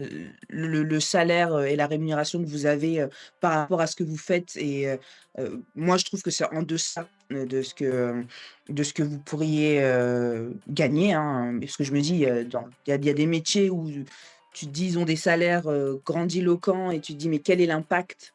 le salaire, et la rémunération que vous avez, par rapport à ce que vous faites moi je trouve que c'est en deçà, de ce que vous pourriez, gagner, hein. Parce que je me dis, il y a des métiers où tu te dis: «Ils ont des salaires, grandiloquents» et tu te dis: «Mais quel est l'impact?»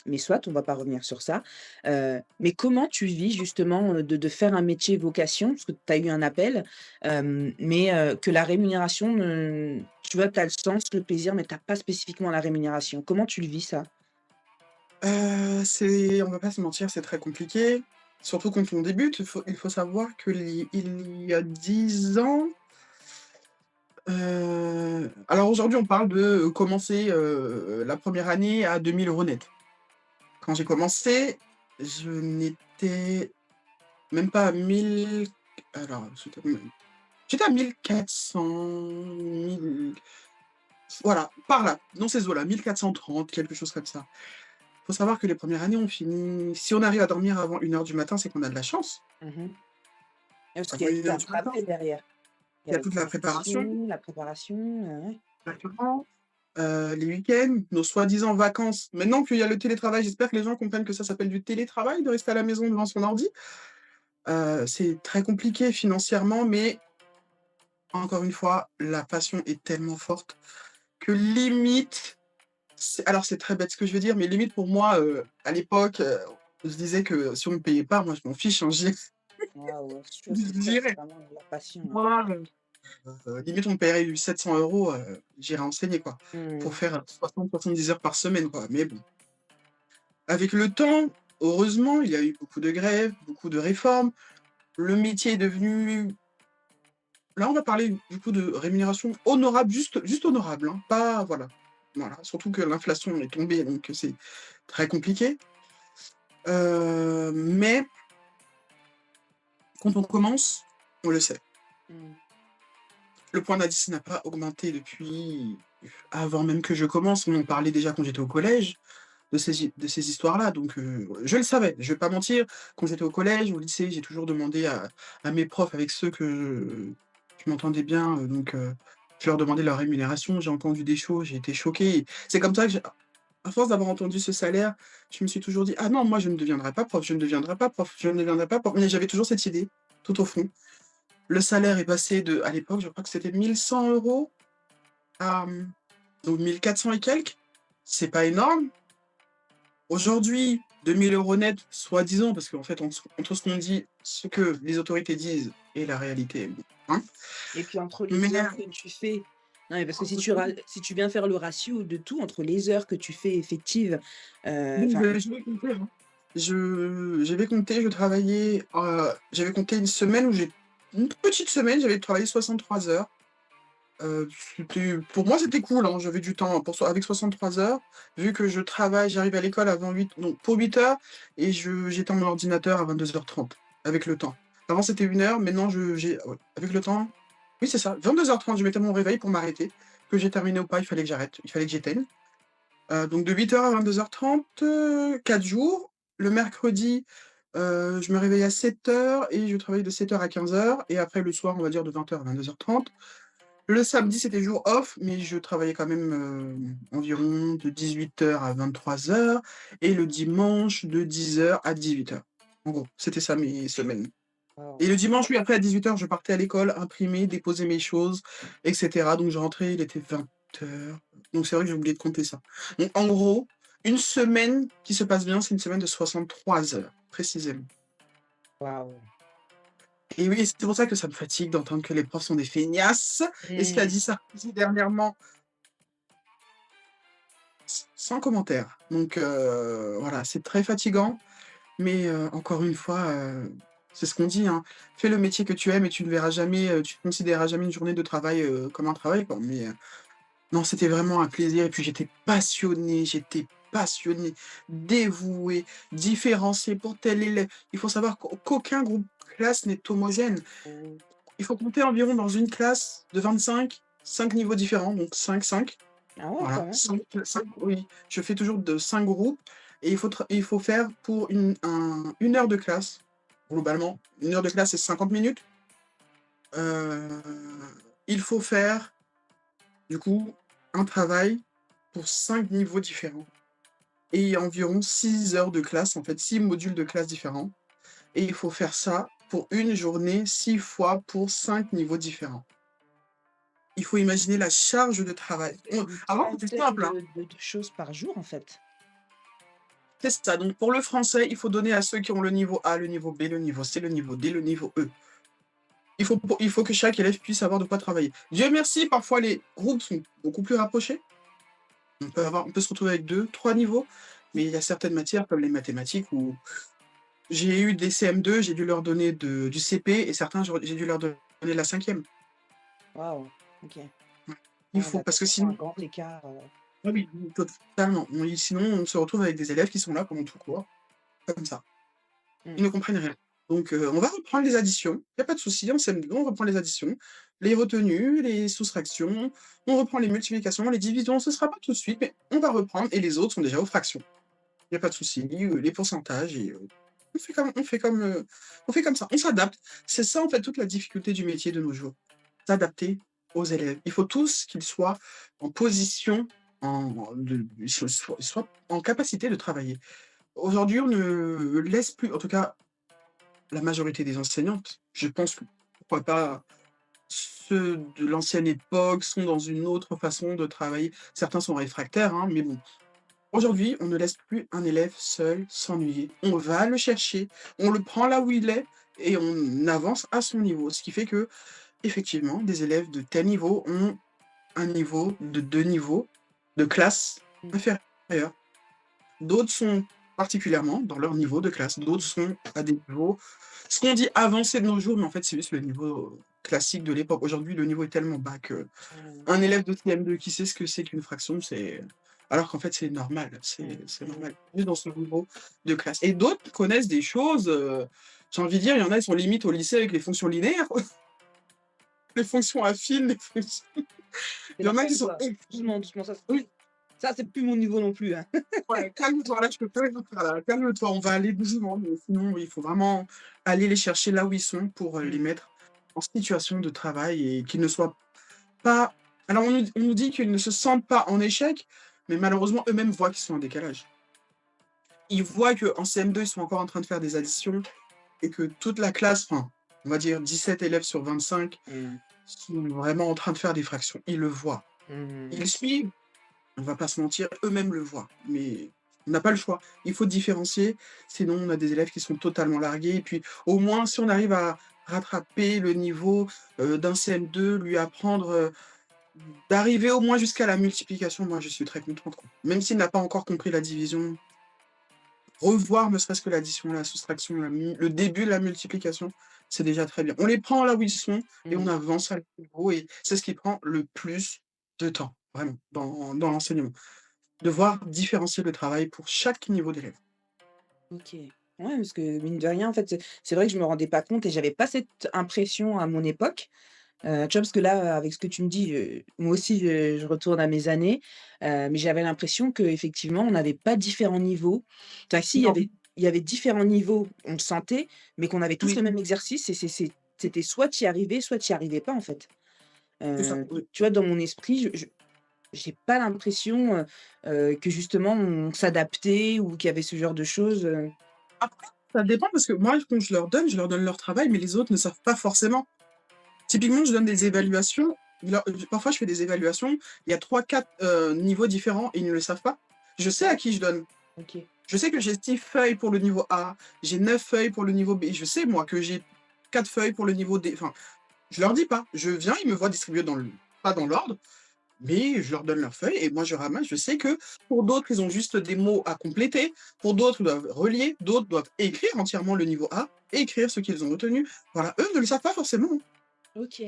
Mais soit, on va pas revenir sur ça. Mais comment tu vis justement, de faire un métier vocation? Parce que tu as eu un appel, mais que la rémunération ne tu vois, tu as le sens, le plaisir, mais tu as pas spécifiquement la rémunération. Comment tu le vis ça? C'est on va pas se mentir, c'est très compliqué, surtout quand on débute. Il faut savoir que il y a 10 ans, alors aujourd'hui, on parle de commencer, la première année à 2 000 € net. Quand j'ai commencé, je n'étais même pas à 1000. Alors, j'étais à 1 400, 1000, voilà, par là, dans ces eaux-là, 1 430, quelque chose comme ça. Faut savoir que les premières années, on finit si on arrive à dormir avant 1 heure du matin, c'est qu'on a de la chance. Mmh. Parce qu'il Avant y a une tout heure un du matin, travail derrière. Il y il y a a la toute la préparation, formation, la préparation, ouais. exactement, les week-ends, nos soi-disant vacances. Maintenant qu'il y a le télétravail, j'espère que les gens comprennent que ça s'appelle du télétravail, de rester à la maison devant son ordi. C'est très compliqué financièrement, mais encore une fois, la passion est tellement forte que limite, c'est très bête ce que je veux dire, mais limite pour moi, à l'époque, je disais que si on me payait pas, moi je m'en fiche, hein, Waouh, c'est clair, c'est j'irais. vraiment la passion, hein. Moi, limite on me paierait du 700 €, j'irais enseigner quoi, pour Mmh. faire 60-70 heures par semaine quoi, mais bon. Avec le temps, heureusement, il y a eu beaucoup de grèves, beaucoup de réformes. Le métier est devenu là, on va parler du coup de rémunération honorable, juste honorable, hein, pas voilà. Voilà, surtout que l'inflation est tombée, donc c'est très compliqué. Mais quand on commence, on le sait. Mmh. Le point d'indice n'a pas augmenté depuis avant même que je commence. On en parlait déjà quand j'étais au collège, de ces histoires-là, donc je le savais, je vais pas mentir. Quand j'étais au collège, au lycée, j'ai toujours demandé à mes profs avec ceux que je m'entendais bien, je leur demandais leur rémunération. J'ai entendu des choses, j'ai été choqué. C'est comme ça que j'ai à force d'avoir entendu ce salaire, je me suis toujours dit: «Ah non, moi je ne deviendrai pas prof, je ne deviendrai pas prof, je ne deviendrai pas prof», mais j'avais toujours cette idée, tout au fond. Le salaire est passé de à l'époque, je crois que c'était 1 100 € à, donc 1 400 et quelques. C'est pas énorme. Aujourd'hui, 2 000 € net, soi-disant, parce qu'en fait, entre ce qu'on dit, ce que les autorités disent et la réalité, bon, hein, Et puis entre les heures mais que tu fais non, mais parce que entre tout, si tu viens faire le ratio de tout entre les heures que tu fais effectives, donc enfin je vais compter, hein. J'avais compté, j'avais compté une petite semaine, j'avais travaillé 63 heures. C'était pour moi, c'était cool, hein, j'avais du temps pour avec 63 heures, vu que j'arrive à l'école avant 8, donc pour 8 heures, et j'éteins mon ordinateur à 22h30 avec le temps. Avant, c'était 1 heure, maintenant ouais, avec le temps, oui, c'est ça, 22h30, je mettais mon réveil pour m'arrêter. Que j'ai terminé ou pas, il fallait que j'arrête, il fallait que j'éteigne. Donc de 8 heures à 22h30, 4 jours. Le mercredi, je me réveille à 7 heures et je travaille de 7 heures à 15 heures, et après le soir, on va dire de 20 heures à 22h30. Le samedi, c'était jour off, mais je travaillais quand même, environ de 18 heures à 23 heures, et le dimanche de 10 heures à 18 heures. En gros, c'était ça mes semaines. waouh, Et le dimanche, oui, après à 18 heures, je partais à l'école, imprimer, déposer mes choses et cetera. Donc je rentrais, il était 20 heures. Donc c'est vrai que j'ai oublié de compter ça. Donc en gros, une semaine qui se passe bien, c'est une semaine de 63 heures, précisément. waouh. Et oui, c'est pour ça que ça me fatigue d'entendre que les profs sont des feignasses. Et ce qu'a Mmh. dit Sarkozy dernièrement, sans commentaire. Donc voilà, c'est très fatigant, mais encore une fois, c'est ce qu'on dit, hein: «Fais le métier que tu aimes et tu ne verras jamais, tu ne considéreras jamais une journée de travail, comme un travail, quoi», mais non, c'était vraiment un plaisir, et puis j'étais passionné, dévoué, différencié pour tel élève. Il faut savoir qu'aucun groupe classe n'est homogène. Mmh. Il faut compter environ dans une classe de 25, 5 niveaux différents, donc 5, 5. Ah ouais, Voilà, quand même. 5 oui, je fais toujours de 5 groupes et il faut faire pour 1 heure de classe, globalement. 1 heure de classe, c'est 50 minutes. Heu, il faut faire, du coup, un travail pour 5 niveaux différents et environ 6 heures de classe, en fait, 6 modules de classe différents et il faut faire ça pour une journée, 6 fois pour 5 niveaux différents. Il faut imaginer la charge de travail. Une Avant, c'était trentaine simple, hein. de choses par jour, en fait? C'est ça, donc pour le français, il faut donner à ceux qui ont le niveau A, le niveau B, le niveau C, le niveau D, le niveau E. Il faut que chaque élève puisse avoir de quoi travailler. Dieu merci, parfois les groupes sont beaucoup plus rapprochés. On peut se retrouver avec 2, 3 niveaux, mais il y a certaines matières comme les mathématiques où j'ai eu des CM2, j'ai dû leur donner du CP et certains j'ai dû leur donner de la cinquième. Waouh, OK. Il Ah faut parce d'accord, que vraiment un sinon grand écart, ah oui, totalement. Oui, sinon on se retrouve avec des élèves qui sont là pendant tout cours, comme ça. mmh. Ils ne comprennent rien. Donc on va reprendre les additions, il y a pas de souci, en CM2, on reprend les additions, les retenues, les soustractions, on reprend les multiplications, les divisions, ce sera pas tout de suite, mais on va reprendre et les autres sont déjà aux fractions. Il y a pas de souci, les pourcentages et on fait comme ça, on s'adapte. C'est ça, en fait, toute la difficulté du métier de nos jours, s'adapter aux élèves. Il faut tous qu'ils soient en position, soient en capacité de travailler. Aujourd'hui, on ne laisse plus, en tout cas la majorité des enseignantes, je pense que pourquoi pas ceux de l'ancienne époque sont dans une autre façon de travailler. Certains sont réfractaires, hein, mais bon. Aujourd'hui, on ne laisse plus un élève seul s'ennuyer. On va le chercher, on le prend là où il est et on avance à son niveau. Ce qui fait que, effectivement, des élèves de tel niveau ont un niveau de 2 niveaux de classe Mmh. inférieur. D'autres sont particulièrement dans leur niveau de classe, d'autres sont à des niveaux ce qu'on dit avancés de nos jours, mais en fait, c'est juste le niveau classique de l'époque. Aujourd'hui, le niveau est tellement bas qu'un Mmh. élève de CM2 qui sait ce que c'est qu'une fraction, alors qu'en fait, c'est normal, Mmh. c'est Mmh. normal, juste dans ce niveau de classe et d'autres connaissent des choses, j'ai envie de dire, il y en a, ils sont limite au lycée avec les fonctions linéaires, les fonctions affines, les fonctions C'est il y en a qui n'importe sont quoi. Doucement, doucement, oui. ça c'est plus mon niveau non plus, hein. Ouais, calme-toi, là, je peux plus rien faire là, calme-toi, on va aller doucement, mais sinon, oui, il faut vraiment aller les chercher là où ils sont pour, les Mmh. mettre en situation de travail et qu'ils ne soient pas alors on nous dit qu'ils ne se sentent pas en échec, mais malheureusement, eux-mêmes voient qu'ils sont en décalage. Ils voient qu'en CM2, ils sont encore en train de faire des additions et que toute la classe, enfin, on va dire 17 élèves sur 25 Mmh. sont vraiment en train de faire des fractions. Ils le voient. Mmh. Ils suivent. On va pas se mentir, eux-mêmes le voient, mais on n'a pas le choix. Il faut différencier, sinon on a des élèves qui sont totalement largués et puis au moins si on arrive à rattraper le niveau, d'un CM2, lui apprendre, d'arriver au moins jusqu'à la multiplication, moi je suis très contente, quoi. Même s'il n'a pas encore compris la division, revoir ne serait-ce que l'addition, la soustraction, le début de la multiplication, c'est déjà très bien. On les prend là où ils sont et on Mmh. avance à leur niveau et c'est ce qui prend le plus de temps, vraiment, dans l'enseignement. Devoir différencier le travail pour chaque niveau d'élève. OK. Ouais, parce que mine de rien, en fait, c'est vrai que je me rendais pas compte et j'avais pas cette impression à mon époque. Tu vois, parce que là, avec ce que tu me dis, moi aussi, je retourne à mes années, mais j'avais l'impression qu'effectivement, on n'avait pas différents niveaux. Enfin si, Non, il y avait différents niveaux, on le sentait, mais qu'on avait tous oui, le même exercice et c'était soit tu y arrivais, soit tu y arrivais pas, en fait. c'est ça, oui. Tu vois, dans mon esprit, je j'ai pas l'impression, que justement on s'adaptait ou qu'il y avait ce genre de choses. Après, ça dépend parce que moi, quand je leur donne leur travail, mais les autres ne savent pas forcément. Typiquement, je donne des évaluations, parfois je fais des évaluations, il y a 3-4 niveaux différents et ils ne le savent pas. Je sais à qui je donne. OK. Je sais que j'ai 6 feuilles pour le niveau A, j'ai 9 feuilles pour le niveau B. Je sais moi que j'ai 4 feuilles pour le niveau D. Enfin, je leur dis pas. Je viens, ils me voient distribuer pas dans l'ordre. Mais je leur donne leurs feuilles et moi je ramasse. Je sais que pour d'autres, ils ont juste des mots à compléter. Pour d'autres, ils doivent relier. D'autres doivent écrire entièrement le niveau A, écrire ce qu'ils ont retenu. Voilà, eux ne le savent pas forcément, hein. OK.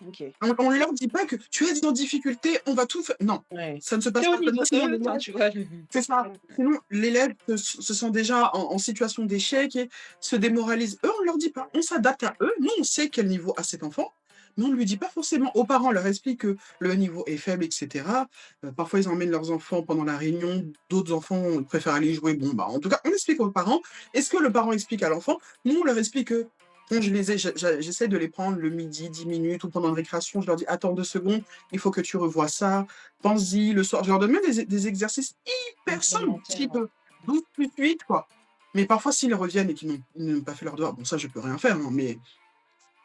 OK. On ne leur dit pas que tu es en difficulté, on va tout faire. Non, Ouais. ça ne se Tu passe es au pas comme ça. niveau Sinon, E, enfin, l'élève, tu vois? c'est ça. Sinon, l'élève se sent déjà en situation d'échec et se démoralise. Eux, on ne leur dit pas. On s'adapte à eux. Nous, on sait quel niveau a cet enfant. mais on ne lui dit pas forcément. Aux parents, on leur explique que le niveau est faible, et cetera. Parfois, ils emmènent leurs enfants pendant la réunion, d'autres enfants préfèrent aller jouer. Bon, bah, en tout cas, on explique aux parents. Est-ce que le parent explique à l'enfant? Nous, on leur explique que quand je les ai j'essaie de les prendre le midi, 10 minutes ou pendant une récréation, je leur dis: «Attends 2 secondes, il faut que tu revoies ça, pense-y le soir». Je leur donne même des exercices hyper simples, Complémentaire, type, ouais. 12 plus 8, quoi. Mais parfois, s'ils reviennent et qu'ils n'ont pas fait leur devoir, bon ça, je peux rien faire, hein, mais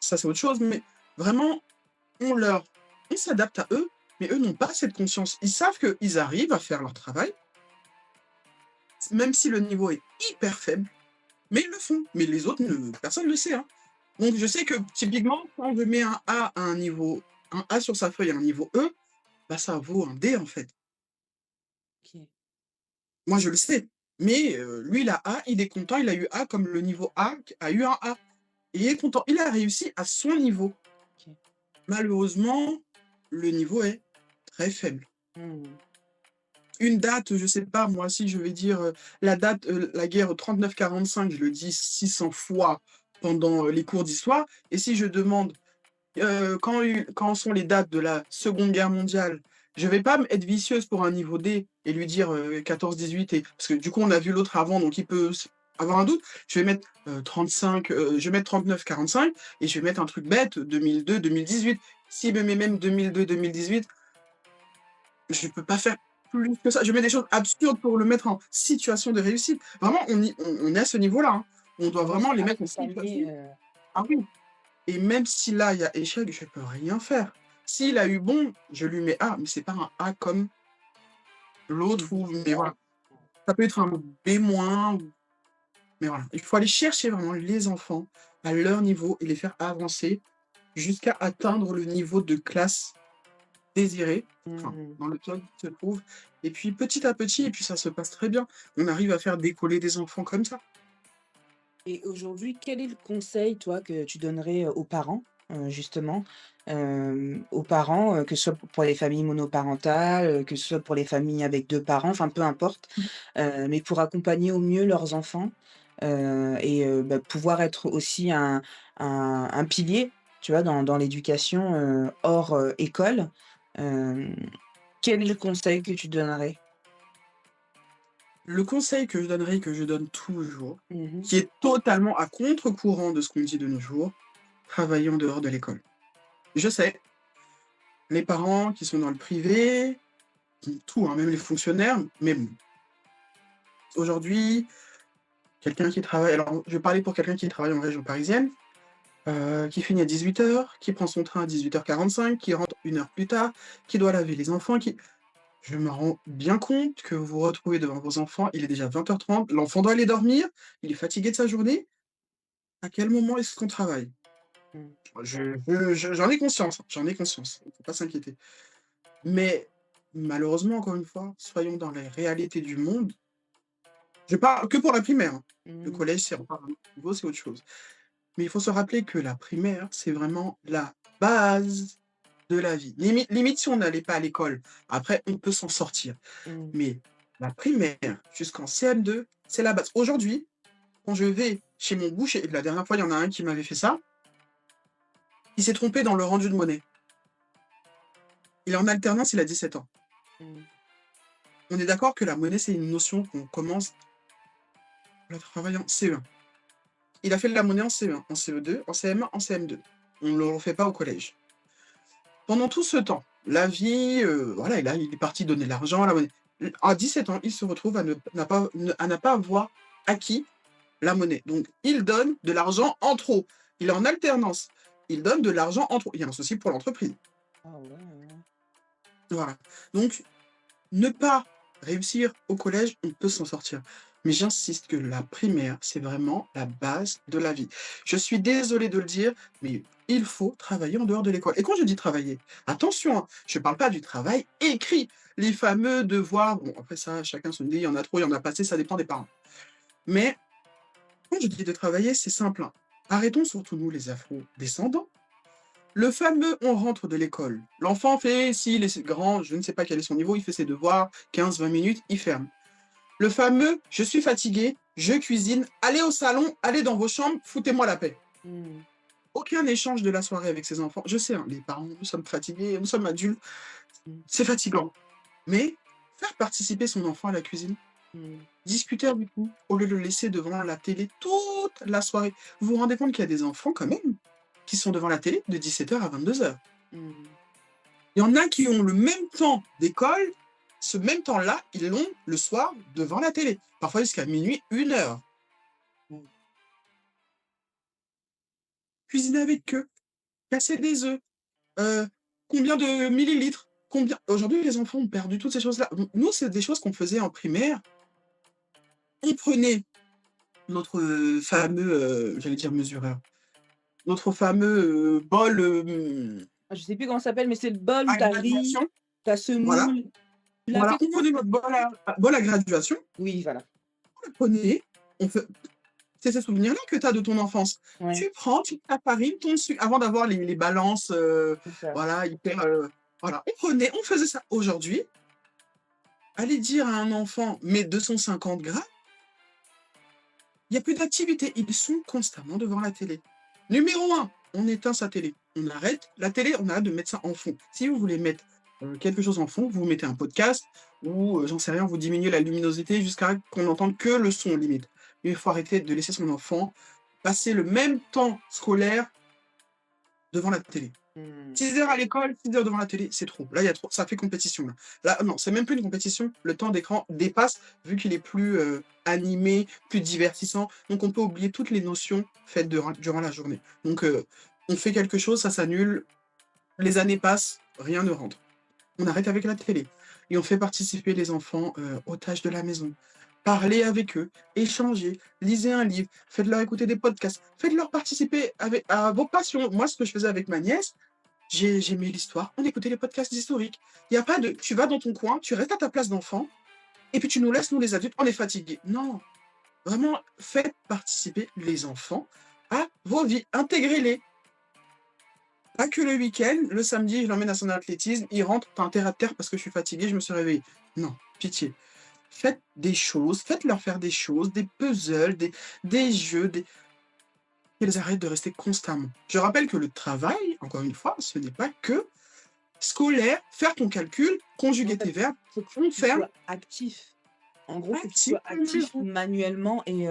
ça, c'est autre chose. Mais vraiment, on leur on s'adapte à eux, mais eux n'ont pas cette conscience. Ils savent qu'ils arrivent à faire leur travail, même si le niveau est hyper faible, mais ils le font. Mais les autres, personne ne le sait, hein. Donc je sais que typiquement, quand je mets un A sur sa feuille à un niveau E, bah, ça vaut un D, en fait. OK. Moi, je le sais. Mais lui, il a A, il est content, il a eu A comme le niveau A a eu un A. Et il est content. Il a réussi à son niveau. OK. Malheureusement, le niveau est très faible. Mmh. Une date, je sais pas moi, si je vais dire, la date, la guerre 39-45, je le dis 600 fois pendant, les cours d'histoire, et si je demande, quand sont les dates de la Seconde Guerre mondiale, je vais pas être vicieuse pour un niveau D et lui dire, 14-18, et parce que du coup on a vu l'autre avant, donc il peut avoir un doute. Je vais mettre, 35, je vais mettre 39-45 et je vais mettre un truc bête, 2002-2018. S'il me met même 2002-2018, je peux pas faire plus que ça. Je mets des choses absurdes pour le mettre en situation de réussite. Vraiment, on est à ce niveau-là, hein. On doit Ah ouais, vraiment c'est les mettre en situation. accompagné, Ah oui, et même si là, il y a échec, je peux rien faire. S'il a eu bon, je lui mets A, mais c'est pas un A comme qui l'autre, ou mais diffère. voilà. Ça peut être un B-, ou mais voilà. Il faut aller chercher vraiment les enfants à leur niveau et les faire avancer jusqu'à atteindre le niveau de classe désiré, enfin, Mmh. dans lequel il se trouve, et puis petit à petit, et puis ça se passe très bien. On arrive à faire décoller des enfants comme ça. Et aujourd'hui, quel est le conseil, toi, que tu donnerais, aux parents, justement, aux parents, que ce soit pour les familles monoparentales, que ce soit pour les familles avec 2 parents, enfin peu importe, mais pour accompagner au mieux leurs enfants, et bah, pouvoir être aussi un pilier, tu vois, dans l'éducation, hors, école. Hem, Quel est le conseil que tu donnerais? Le conseil que je donnerais, que je donne toujours, Mmh mh. qui est totalement à contre-courant de ce qu'on dit de nos jours: travailler en dehors de l'école. Je sais, les parents qui sont dans le privé, tout, hein, même les fonctionnaires, mais bon, aujourd'hui, quelqu'un qui travaille, alors je vais parler pour quelqu'un qui travaille en région parisienne, qui finit à 18 heures, qui prend son train à 18h45, qui rentre 1 heure plus tard, qui doit laver les enfants, qui je me rends bien compte que vous vous retrouvez devant vos enfants, il est déjà 20h30, l'enfant doit aller dormir, il est fatigué de sa journée. À quel moment est-ce qu'on travaille? Mmh. J'en ai conscience, hein, j'en ai conscience, il ne faut pas s'inquiéter. Mais malheureusement, encore une fois, soyons dans les réalités du monde. Je parle que pour la primaire, hein. Le Mmh. collège, c'est encore un autre niveau, c'est autre chose. Mais il faut se rappeler que la primaire, c'est vraiment la base de la vie. Limite si on n'allait pas à l'école, après on peut s'en sortir. Mmh. Mais la primaire jusqu'en CM2, c'est la base. Aujourd'hui, quand je vais chez mon boucher, la dernière fois, il y en a un qui m'avait fait ça, il s'est trompé dans le rendu de monnaie. Il est en alternance, il a 17 ans. Mmh. On est d'accord que la monnaie, c'est une notion qu'on commence le travail en CE1. Il a fait de la monnaie en CE1, en CE2, en CM1, en CM2. On ne le refait pas au collège. Pendant tout ce temps, la vie, voilà, il est parti donner l'argent à la monnaie. À 17 ans, il se retrouve à ne pas avoir acquis la monnaie. Donc il donne de l'argent en trop. Il est en alternance. Il donne de l'argent en trop. Il y a un souci pour l'entreprise. Ah ouais, ouais. Voilà. Donc ne pas réussir au collège, on peut s'en sortir. Mais j'insiste que la primaire, c'est vraiment la base de la vie. Je suis désolé de le dire, mais il faut travailler en dehors de l'école. Et quand je dis travailler, attention, hein, je ne parle pas du travail écrit, les fameux devoirs. Bon, après ça, chacun son idée, il y en a trop, il y en a pas assez, ça dépend des parents. Mais quand je dis de travailler, c'est simple, hein. Arrêtons surtout nous, les afro-descendants. Le fameux on rentre de l'école. L'enfant fait, s'il est grand, je ne sais pas quel est son niveau, il fait ses devoirs, 15-20 minutes, il ferme. Le fameux je suis fatigué, je cuisine, allez au salon, allez dans vos chambres, foutez-moi la paix. Mmh. aucun échange de la soirée avec ses enfants. Je sais, hein, les parents, nous sommes fatigués, nous sommes adultes, Mmh. c'est fatigant. Mais faire participer son enfant à la cuisine, Mmh. discuter avec lui, au lieu de le laisser devant la télé toute la soirée. Vous vous rendez compte qu'il y a des enfants quand même qui sont devant la télé de 17h à 22h. Mmh. Il y en a qui ont le même temps d'école, ce même temps-là, ils l'ont le soir devant la télé, parfois jusqu'à minuit, 1 heure. Mmh. Cuisiner avec eux, casser des œufs, heu, combien de millilitres, combien aujourd'hui les enfants ont perdu toutes ces choses-là. Nous, c'est des choses qu'on faisait en primaire. On prenait notre, fameux, j'allais dire mesureur, notre fameux, bol, Ah, je sais plus comment ça s'appelle, mais c'est le bol où à tu as riz, graduation, tu as voilà, semoule. Tu l'as voilà, fait on ça? prenait notre bol à graduation, Oui, voilà. on le prenait, on fe c'est ces souvenirs-là que tu as de ton enfance. Ouais, Tu prends, tu ta farine, ton sucre avant d'avoir les balances, c'est ça. voilà, hyper, voilà, on prenait, on faisait ça. Aujourd'hui, aller dire à un enfant: «Mets 250 grammes», il y a plus d'activité, ils sont constamment devant la télé. Numéro un, on éteint sa télé, on arrête la télé, on arrête de mettre ça en fond. Si vous voulez mettre, quelque chose en fond, vous mettez un podcast ou, j'en sais rien, vous diminuez la luminosité jusqu'à qu'on n'entende que le son limite. Mais il faut arrêter de laisser son enfant passer le même temps scolaire devant la télé. Mmh. 6 heures à l'école, 6 heures devant la télé, c'est trop. Là, il y a trop, ça fait compétition là. Là, non, c'est même plus une compétition, le temps d'écran dépasse vu qu'il est plus, animé, plus divertissant, donc on peut oublier toutes les notions faites durant la journée. Donc on fait quelque chose, ça s'annule, les années passent, rien ne rentre. On arrête avec la télé et on fait participer les enfants, aux tâches de la maison. Parlez avec eux, échangez, lisez un livre, faites-leur écouter des podcasts, faites-leur participer avec à vos passions. Moi, ce que je faisais avec ma nièce, j'aimais l'histoire, on écoutait les podcasts historiques. Il y a pas de tu vas dans ton coin, tu restes à ta place d'enfant et puis tu nous laisses, nous les adultes, on est fatigués. Non, vraiment faites participer les enfants à vos vies, intégrez-les. Pas que le week-end, le samedi, je l'emmène à son athlétisme, il rentre, tu terre à terre parce que je suis fatigué, je me suis réveillé. Non, pitié. Faites des choses, faites-leur faire des choses, des puzzles, des jeux, qu'elles arrêtent de rester constamment. Je rappelle que le travail, encore une fois, ce n'est pas que scolaire, faire ton calcul, En conjuguer tes fait, verbes, faut que on tu ferme, sois actif. En gros, faut que tu actif sois actif manuellement et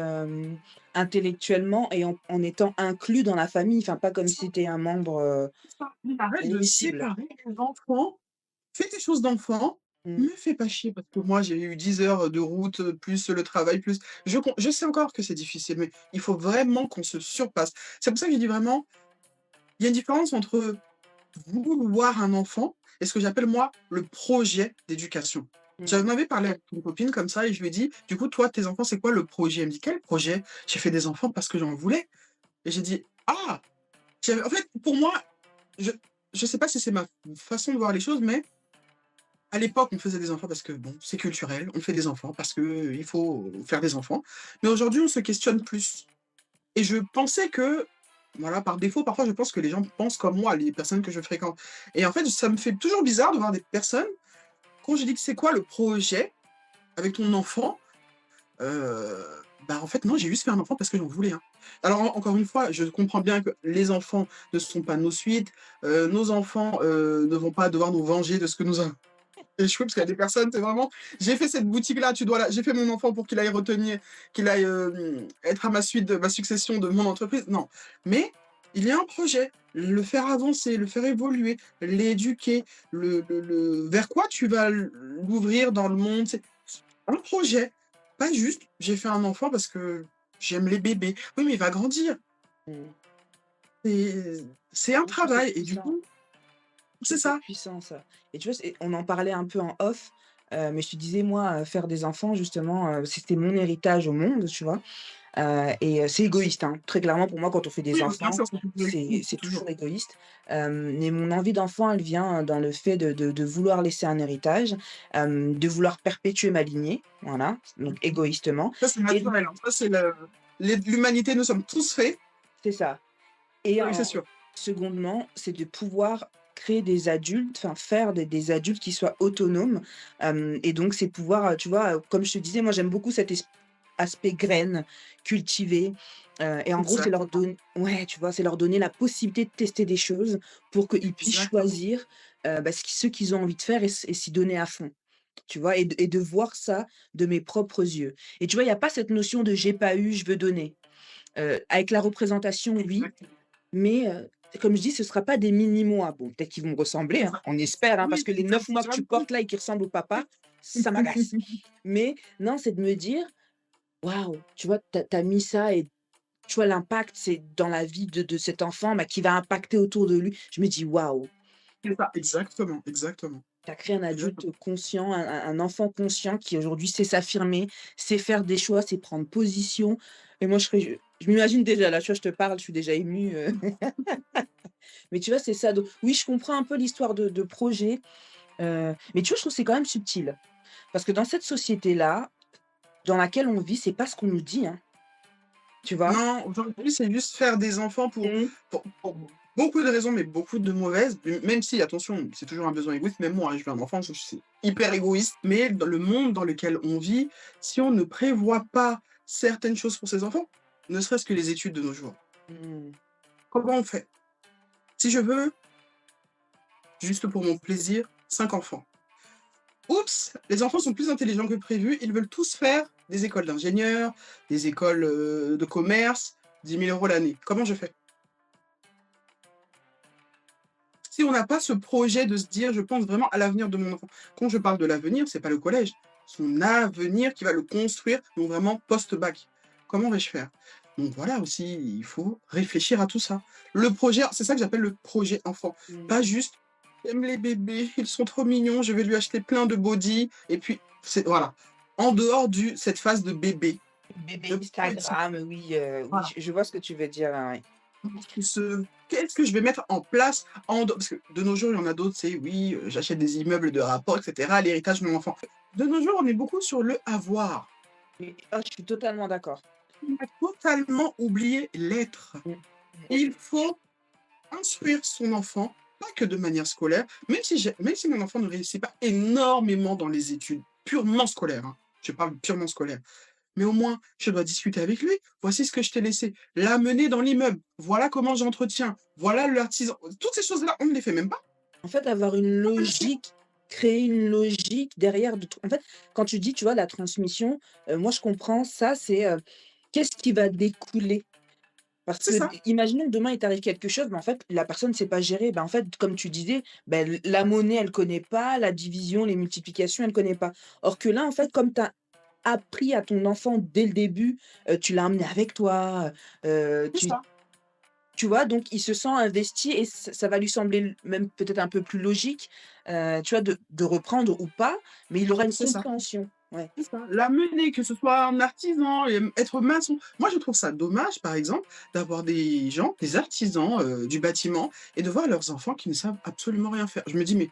intellectuellement et en étant inclus dans la famille, enfin pas comme si tu étais un membre, on arrête de invisible. séparer les enfants. Fais tes choses d'enfant, Mmh. me fais pas chier parce que moi j'ai eu 10 heures de route, plus le travail, plus je sais encore que c'est difficile, mais il faut vraiment qu'on se surpasse. C'est pour ça que je dis vraiment, il y a une différence entre vouloir un enfant et ce que j'appelle moi le projet d'éducation. Mmh. J'en avais parlé avec une copine comme ça et je lui ai dit: «Du coup, toi, tes enfants, c'est quoi le projet?» Elle me dit: «Quel projet? J'ai fait des enfants parce que j'en voulais». Et j'ai dit: «Ah!» j'avais en fait, pour moi, je je sais pas si c'est ma façon de voir les choses, mais à l'époque, on faisait des enfants parce que, bon, c'est culturel, on fait des enfants parce que, il faut faire des enfants. Mais aujourd'hui, on se questionne plus. Et je pensais que, voilà, par défaut, parfois, je pense que les gens pensent comme moi, les personnes que je fréquente. Et en fait, ça me fait toujours bizarre de voir des personnes, quand je dis que c'est quoi le projet avec ton enfant, heu, bah, en fait, non, j'ai juste fait un enfant parce que j'en voulais un. Alors, encore une fois, je comprends bien que les enfants ne sont pas nos suites, nos enfants, ne vont pas devoir nous venger de ce que nous avons échoué, parce qu'il y a des personnes, c'est vraiment: «J'ai fait cette boutique-là, tu dois la j'ai fait mon enfant pour qu'il aille retenir, qu'il aille, être à ma suite de ma succession de mon entreprise». Non, mais il y a un projet, le faire avancer, le faire évoluer, l'éduquer, le vers quoi tu vas l'ouvrir dans le monde, c'est un projet, pas juste: «J'ai fait un enfant parce que j'aime les bébés». Oui, mais il va grandir, Mmh. c'est un Je trouve que c'est travail et du puissant. coup Je c'est trouve que c'est ça. puissant ça et tu vois, c'est on en parlait un peu en off, mais je te disais moi, faire des enfants justement, c'était mon héritage au monde, tu vois? C'est égoïste, hein. Très clairement pour moi quand on fait des Oui, bien enfants, sûr, c'est toujours c'est toujours. toujours égoïste, mais mon envie d'enfant, elle vient dans le fait de vouloir laisser un héritage, de vouloir perpétuer ma lignée, voilà, donc égoïstement Ça, c'est et naturel, hein. Ça, c'est le l'humanité, nous sommes tous faits. c'est ça. Et Oui, c'est en sûr. secondement, c'est de pouvoir créer des adultes, enfin faire des adultes qui soient autonomes, et donc c'est pouvoir, tu vois, comme je te disais, moi j'aime beaucoup cet esprit. aspect graines, cultiver, et en gros, c'est leur Exactement, donner ouais, tu vois? C'est leur donner la possibilité de tester des choses pour qu'ils puissent exactement, choisir, bah, ce qu'ils ont envie de faire et s'y donner à fond, tu vois? Et de voir ça de mes propres yeux et tu vois, il y a pas cette notion de: «J'ai pas eu, je veux donner». Avec la représentation, oui, exactement. mais comme je dis, ce sera pas des mini moi. Bon, peut-être qu'ils vont me ressembler, C'est hein, ça. on espère, hein, parce Oui, que les ça 9 mois que tu fonctionne pas. portes là et qui ressemblent au papa, ça m'agace. Mais non, c'est de me dire: «Waouh, tu vois, tu as mis ça et tu vois l'impact, c'est dans la vie de cet enfant, bah, qui va impacter autour de lui». Je me dis: «Waouh, C'est ça, exactement, exactement, tu as créé un adulte exactement. conscient, un enfant conscient qui aujourd'hui sait s'affirmer, sait faire des choix, sait prendre position» et moi je m'imagine déjà là, tu vois, je te parle, je suis déjà émue, mais tu vois, c'est ça, donc oui, je comprends un peu l'histoire de projet, mais tu vois, je trouve que c'est quand même subtil. Parce que dans cette société-là, dans laquelle on vit, c'est pas ce qu'on nous dit, hein, tu vois? Non, aujourd'hui, c'est juste faire des enfants Mmh. pour beaucoup de raisons, mais beaucoup de mauvaises, même si attention, c'est toujours un besoin égoïste, même moi, hein, je veux un enfant, je suis hyper égoïste, mais dans le monde dans lequel on vit, si on ne prévoit pas certaines choses pour ses enfants, ne serait-ce que les études de nos jours, Mmh. comment on fait? Si je veux, juste pour mon plaisir, 5 enfants. Oups! Les enfants sont plus intelligents que prévu, ils veulent tous faire des écoles d'ingénieurs, des écoles, de commerce, 10 000 € l'année. Comment je fais? Si on n'a pas ce projet de se dire: «Je pense vraiment à l'avenir de mon enfant». Quand je parle de l'avenir, c'est pas le collège, son avenir qui va le construire, donc vraiment post-bac. Comment vais-je faire? Donc voilà aussi, il faut réfléchir à tout ça. Le projet, c'est ça que j'appelle le projet enfant. Mmh. Pas juste: «J'aime les bébés, ils sont trop mignons, je vais lui acheter plein de body» et puis c'est voilà. En dehors du cette phase de bébé, Bébé le petit Instagram, oui, oui, voilà. je vois ce que tu veux dire, ouais, ouais. Qu'est-ce que je vais mettre en place en dehors parce que de nos jours, il y en a d'autres, c'est oui, j'achète des immeubles de rapport et cetera, l'héritage de mon enfant. De nos jours, on est beaucoup sur le avoir. Et ah, je suis totalement d'accord. On a totalement oublié l'être. Mmh. Mmh. Il faut instruire son enfant, pas que de manière scolaire, même si mon enfant ne réussit pas énormément dans les études purement scolaires, hein, je parle purement scolaire. Mais au moins, je dois discuter avec lui. Voici ce que je t'ai laissé. L'amener dans l'immeuble. Voilà comment j'entretiens. Voilà l'artisan. Toutes ces choses-là, on ne les fait même pas. En fait, avoir une logique, créer une logique derrière de tr en fait, quand tu dis, tu vois, la transmission, moi je comprends ça, c'est, qu'est-ce qui va découler? Parce C'est que ça, imaginons que demain il t'arrive quelque chose, mais en fait la personne ne sait pas gérer. Ben, en fait, comme tu disais, ben, la monnaie elle connaît pas, la division, les multiplications, elle connaît pas. Or que là, en fait, comme tu as appris à ton enfant dès le début, tu l'as emmené avec toi, c'est ça, tu vois? Donc il se sent investi et ça va lui sembler même peut-être un peu plus logique, tu vois, de reprendre ou pas, mais il aura une c'est ça, compréhension. Ouais. c'est ça. L'amener, que ce soit un artisan, être maçon. Moi, je trouve ça dommage, par exemple, d'avoir des gens, des artisans du bâtiment, et de voir leurs enfants qui ne savent absolument rien faire. Je me dis, mais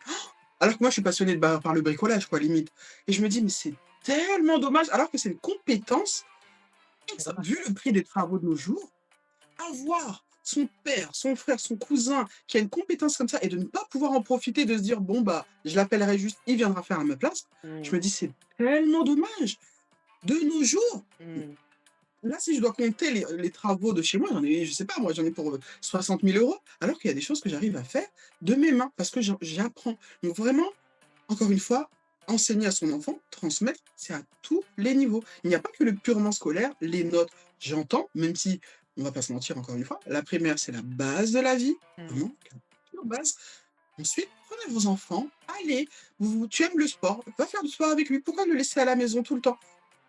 alors que moi, je suis passionnée par le bricolage, quoi, limite. Et je me dis, mais c'est tellement dommage, alors que c'est une compétence, vu le prix des travaux de nos jours, avoir son père, son frère, son cousin qui a une compétence comme ça et de ne pas pouvoir en profiter, de se dire: «Bon, bah, je l'appellerai juste, il viendra faire à ma place». Je Mmh. me dis: «C'est tellement dommage». De nos jours, Mmh. là, si je dois compter les travaux de chez moi, j'en ai, je sais pas moi, j'en ai pour, 60 000 €, alors qu'il y a des choses que j'arrive à faire de mes mains parce que j'apprends. Donc vraiment, encore une fois, enseigner à son enfant, transmettre, c'est à tous les niveaux. Il n'y a pas que le purement scolaire, les notes, j'entends, même si on va pas se mentir encore une fois, la primaire, c'est la base de la vie, Mmh. vraiment, la pure base. Ensuite, prenez vos enfants, allez, tu aimes le sport, va faire du sport avec lui. Pourquoi le laisser à la maison tout le temps?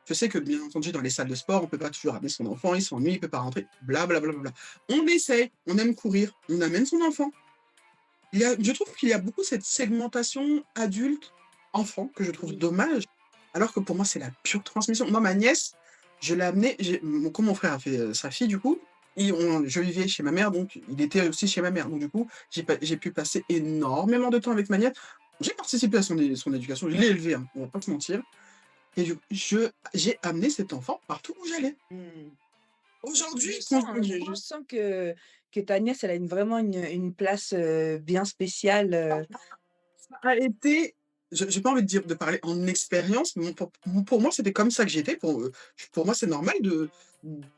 Je sais que bien entendu, dans les salles de sport, on peut pas toujours amener son enfant, il s'ennuie, il peut pas rentrer, bla bla bla bla bla. On essaye, on aime courir, on amène son enfant. Je trouve qu'il y a beaucoup cette segmentation adulte-enfant que je trouve Oui. dommage, alors que pour moi, c'est la pure transmission. Moi, ma nièce, je l'ai amenée, comme mon frère a fait sa fille, du coup, je vivais chez ma mère, donc il était aussi chez ma mère. Donc, du coup, j'ai pu passer énormément de temps avec ma nièce. J'ai participé à son éducation, je l'ai élevée, hein, on va pas se mentir. Et j'ai amené cet enfant partout où j'allais. Mmh. Aujourd'hui, Je quand sens, je hein, le je vois, sens que ta nièce, elle a vraiment une place, bien spéciale, ça a été je j'ai pas envie de dire de parler en expérience, mais pour moi, c'était comme ça que j'étais. Pour moi, c'est normal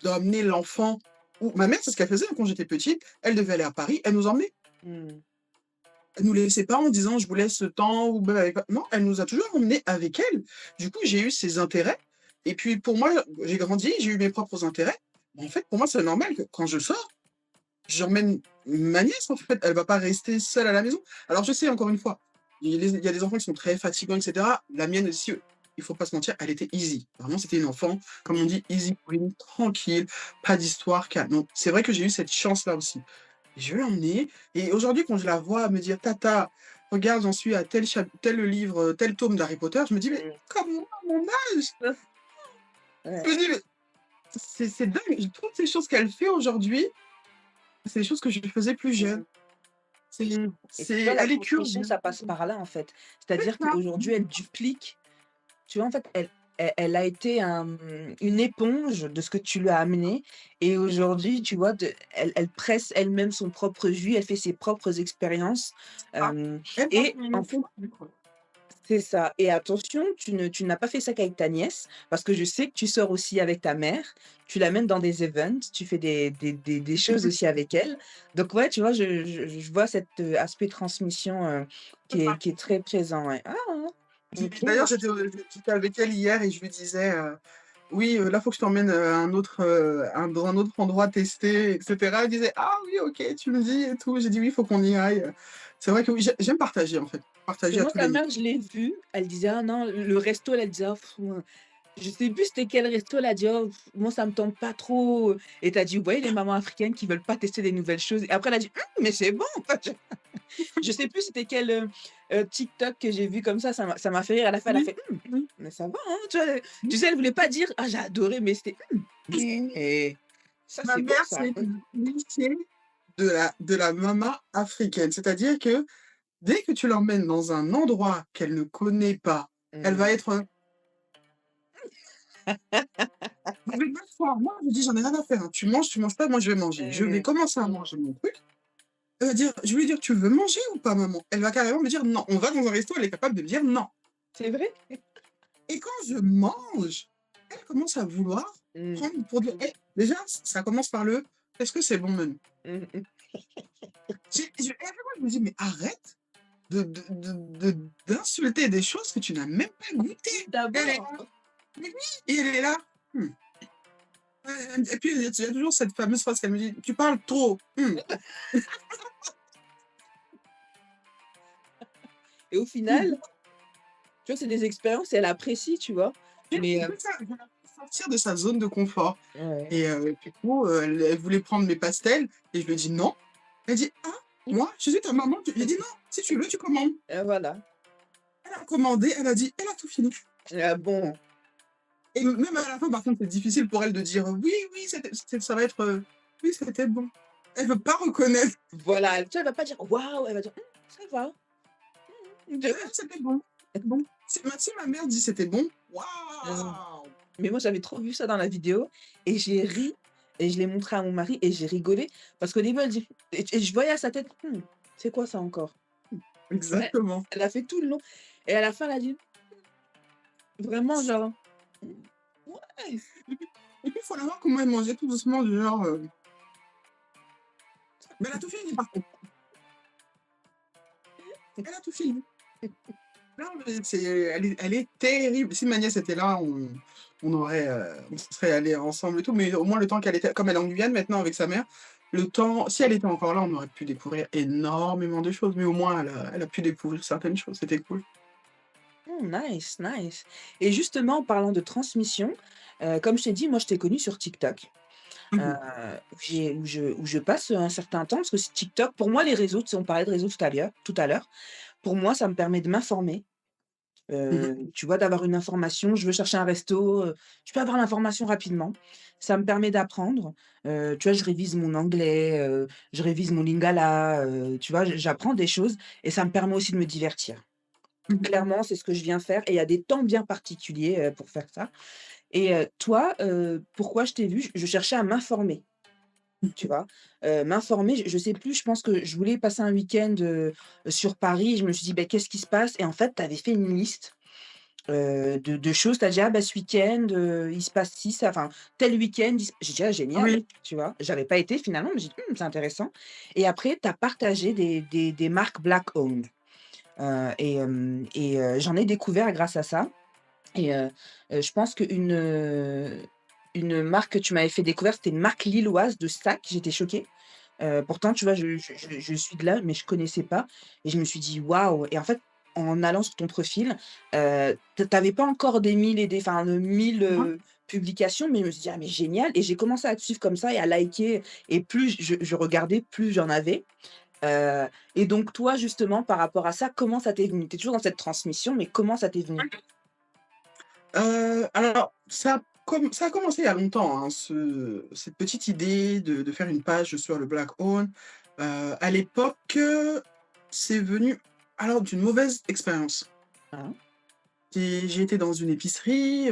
d'emmener l'enfant ou ma mère, c'est ce qu'elle faisait quand j'étais petite. Elle devait aller à Paris, elle nous emmenait. Mmh. Elle nous laissait pas en disant: «Je vous laisse le temps» ou même avec non, elle nous a toujours emmenés avec elle. Du coup, j'ai eu ces intérêts et puis pour moi, j'ai grandi, j'ai eu mes propres intérêts. En fait, pour moi, c'est normal que quand je sors, j'emmène ma nièce, en fait, elle va pas rester seule à la maison. Alors je sais, encore une fois, il y a des enfants qui sont très fatigants et cetera. La mienne aussi, il faut pas se mentir, elle était easy. Vraiment, c'était une enfant, comme on dit, easy going, tranquille, pas d'histoire, calme. Donc c'est vrai que j'ai eu cette chance-là aussi. Je vais l'emmener et aujourd'hui, quand je la vois me dire: «Tata, regarde, j'en suis à tel livre, tel tome d'Harry Potter», je me dis: «Mais Mmh. comme moi à mon âge!» Ouais. Je me dis: «Mais c'est dingue!» Toutes ces choses qu'elle fait aujourd'hui, c'est des choses que je faisais plus Mmh. jeune. C'est Et tu vois, la elle est transmission, curieuse. ça passe par là, en fait. C'est C'est-à-dire ça. qu'aujourd'hui, elle duplique. Tu vois, en fait, elle a été une éponge de ce que tu lui as amené et aujourd'hui, tu vois, elle presse elle-même son propre jus, elle fait ses propres expériences, Ah, hem elle va et faire en une fait fois, c'est ça et attention, tu n'as pas fait ça qu'avec ta nièce, parce que je sais que tu sors aussi avec ta mère, tu l'amènes dans des events, tu fais des choses aussi avec elle. Donc ouais, tu vois, je vois cet, aspect transmission, qui est très présent, ouais. Ah! OK. D'ailleurs, j'étais avec elle hier et je lui disais, «Oui, là, faut que je t'emmène, dans un autre endroit tester et cetera». Elle disait: «Ah oui, OK, tu me dis et tout». J'ai dit: «Oui, il faut qu'on y aille». C'est vrai que oui, j'aime partager, en fait, Parce que partager à moi, tous sa les niveaux. mère, je l'ai vue, elle disait: «Ah non, le resto», elle disait: «Oh je sais plus c'était quel resto, elle a dit: «Oh moi ça me tente pas trop», et tu as dit: «Vous voyez les mamans africaines qui veulent pas tester des nouvelles choses», et après elle a dit: mais c'est bon!» Je sais plus c'était quel, TikTok que j'ai vu comme ça m'a fait rire. À la fin, elle a Oui, fait: oui. mais ça va, hein», tu vois? Tu sais, elle voulait pas dire: «Ah j'ai adoré», mais c'était: mais ça Ma c'est bon mère, ça». c'est le cliché de la maman africaine. C'est-à-dire que dès que tu l'emmènes dans un endroit qu'elle ne connaît pas, elle Mmh. va être, «Je vais m'asseoir». Moi, je dis: «J'en ai rien à faire, hein. Tu manges pas, moi je vais manger». Je vais Mmh. commencer à manger mon truc. Elle va dire je vais lui dire: «Tu veux manger ou pas maman?» Elle va carrément me dire: «Non». On va dans un resto, elle est capable de me dire: «Non». C'est vrai? Et quand je mange, elle commence à vouloir Mmh. prendre pour dire déjà, ça commence par le: «Est-ce que c'est bon Menu?» Mmh mh. Et à chaque fois, je me dis: «Mais arrête d'insulter des choses que tu n'as même pas goûtées». Elle est D'abord. là: «Mais oui» et elle est là: «Mmh». Et puis il y a toujours cette fameuse phrase qu'elle me dit: «Tu parles trop, mmh». Et au final, tu vois, c'est des expériences et elle apprécie, tu vois? Mais C'est ça, je la fais sortir de sa zone de confort ouais. et du coup, elle voulait prendre mes pastels et je lui ai dit: «Non». Elle dit: «Ah, moi, je suis ta maman, tu» j'ai dit: «Non, si tu veux, tu commandes». Voilà. Elle a commandé, elle a dit elle a tout fini Ah bon. et même à la fin, par contre, c'est difficile pour elle de dire: «Oui, oui, ça va être, oui, c'était bon». Elle veut pas reconnaître. Voilà, tu vois, elle va pas dire: «Waouh», elle va dire: ça va». De Elle, c'était bon, bon. Si ma mère dit: «C'était bon», Mmh. waouh! Mais moi, j'avais trop vu ça dans la vidéo et j'ai ri et je l'ai montré à mon mari et j'ai rigolé parce qu'au début, elle dit et je voyais à sa tête: c'est quoi ça encore?» Elle Exactement. elle a fait tout le long et à la fin, elle a dit vraiment genre: «Mmh, ouais». Et puis, il faut la voir comment elle mangeait tout doucement du genre, mais elle a tout fini par contre. Elle a tout fini. Non, mais elle est terrible. Si ma nièce était là, on serait allés ensemble et tout, mais au moins le temps qu'elle était comme elle est en Guyane maintenant avec sa mère, le temps si elle était encore là, on aurait pu découvrir énormément de choses, mais au moins elle a pu découvrir certaines choses, c'était cool. Nice, nice et justement en parlant de transmission, comme je t'ai dit, moi, je t'ai connue sur TikTok, heu, Mmh où je passe un certain temps parce que TikTok pour moi, les réseaux, tu sais, on parlait de réseaux tout à l'heure, pour moi, ça me permet de m'informer. mh. Tu vois, d'avoir une information, je veux chercher un resto, je peux avoir l'information rapidement. Ça me permet d'apprendre, tu vois, je révise mon anglais, je révise mon lingala, tu vois, j'apprends des choses et ça me permet aussi de me divertir. Mmh. Clairement, c'est ce que je viens faire et il y a des temps bien particuliers, pour faire ça et toi, pourquoi je t'ai vu? Je cherchais à m'informer. tu vois? M'informer, je sais plus, je pense que je voulais passer un week-end, sur Paris. Je me suis dit: «Beh, qu'est-ce qui se passe?» Et en fait, tu avais fait une liste, de choses. Tu as dit: «Ah bah, ce week-end, il se passe ci, ça, enfin, tel week-end, il se» j'ai dit: «Ah génial», Oui, tu vois? J'avais pas été finalement, mais j'ai dit: «Mmh, c'est intéressant» et après tu as partagé des marques black owned, j'en ai découvert grâce à ça je pense une marque que tu m'avais fait découvrir, c'était une marque lilloise de sacs. J'étais choquée. Pourtant, tu vois, je suis de là, mais je connaissais pas et je me suis dit: «Waouh» et en fait, en allant sur ton profil, tu avais pas encore des 1000 et des enfin, 1000, moi publications, mais je me suis dit: «Ah mais génial» et j'ai commencé à te suivre comme ça et à liker et plus je regardais, plus j'en avais. Heu et donc toi, justement, par rapport à ça, comment ça t'est venu? Tu es toujours dans cette transmission, mais comment ça t'est venu? alors ça a commencé il y a longtemps, hein, cette petite idée de faire une page sur le Black Owned. À l'époque, c'est venu alors d'une mauvaise expérience. Hein? J'ai été dans une épicerie,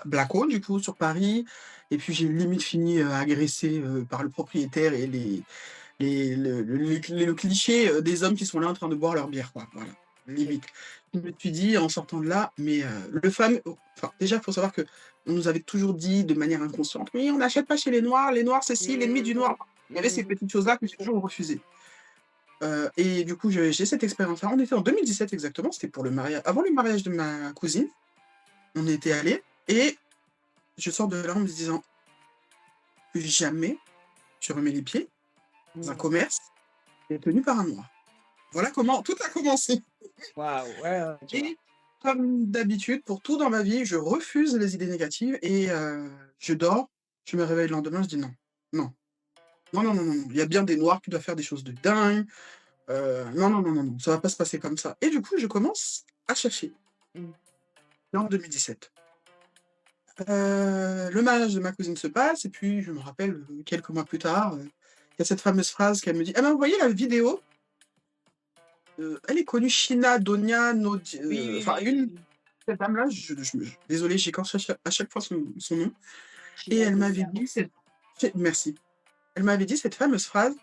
Black Owned du coup sur Paris et puis j'ai limite fini, agressé, par le propriétaire et le cliché, des hommes qui sont là en train de boire leur bière quoi, voilà, OK. limite. Je me suis dit en sortant de là, mais, le fameux enfin déjà il faut savoir qu'on nous avait toujours dit de manière inconsciente: «Oui, on n'achète pas chez les noirs c'est ci, l'ennemi du Mmh. noir». Il y avait ces Mmh. petites choses-là que j'ai toujours refusées. Et du coup j'ai cette expérience-là. On était en 2017 exactement, c'était pour le mariage avant le mariage de ma cousine. On y était allés et je sors de là en me disant: «Plus jamais je remets les pieds dans un Mmh. commerce qui est tenu par un noir». Voilà comment tout a commencé. Waouh, ouais, ouais, je vois. Et comme d'habitude, pour tout dans ma vie, je refuse les idées négatives et je dors, je me réveille le lendemain, je dis: «Non, non, non, non, non, non, non, il y a bien des noirs qui doivent faire des choses de dingue, non, non, non, non, non, ça va pas se passer comme ça» et du coup, je commence à chercher. Mmh. Et en 2017. Le mariage de ma cousine se passe et puis je me rappelle, quelques mois plus tard, il y a cette fameuse phrase qu'elle me dit: «Elle m'a envoyé la vidéo, elle est connue, Shina Donia Nodi» Oui, oui, enfin oui, oui, une oui. cette dame-là, je désolée, j'écorche à chaque fois son nom et elle m'avait Shinadonia. dit cette merci. Elle m'avait dit cette fameuse phrase: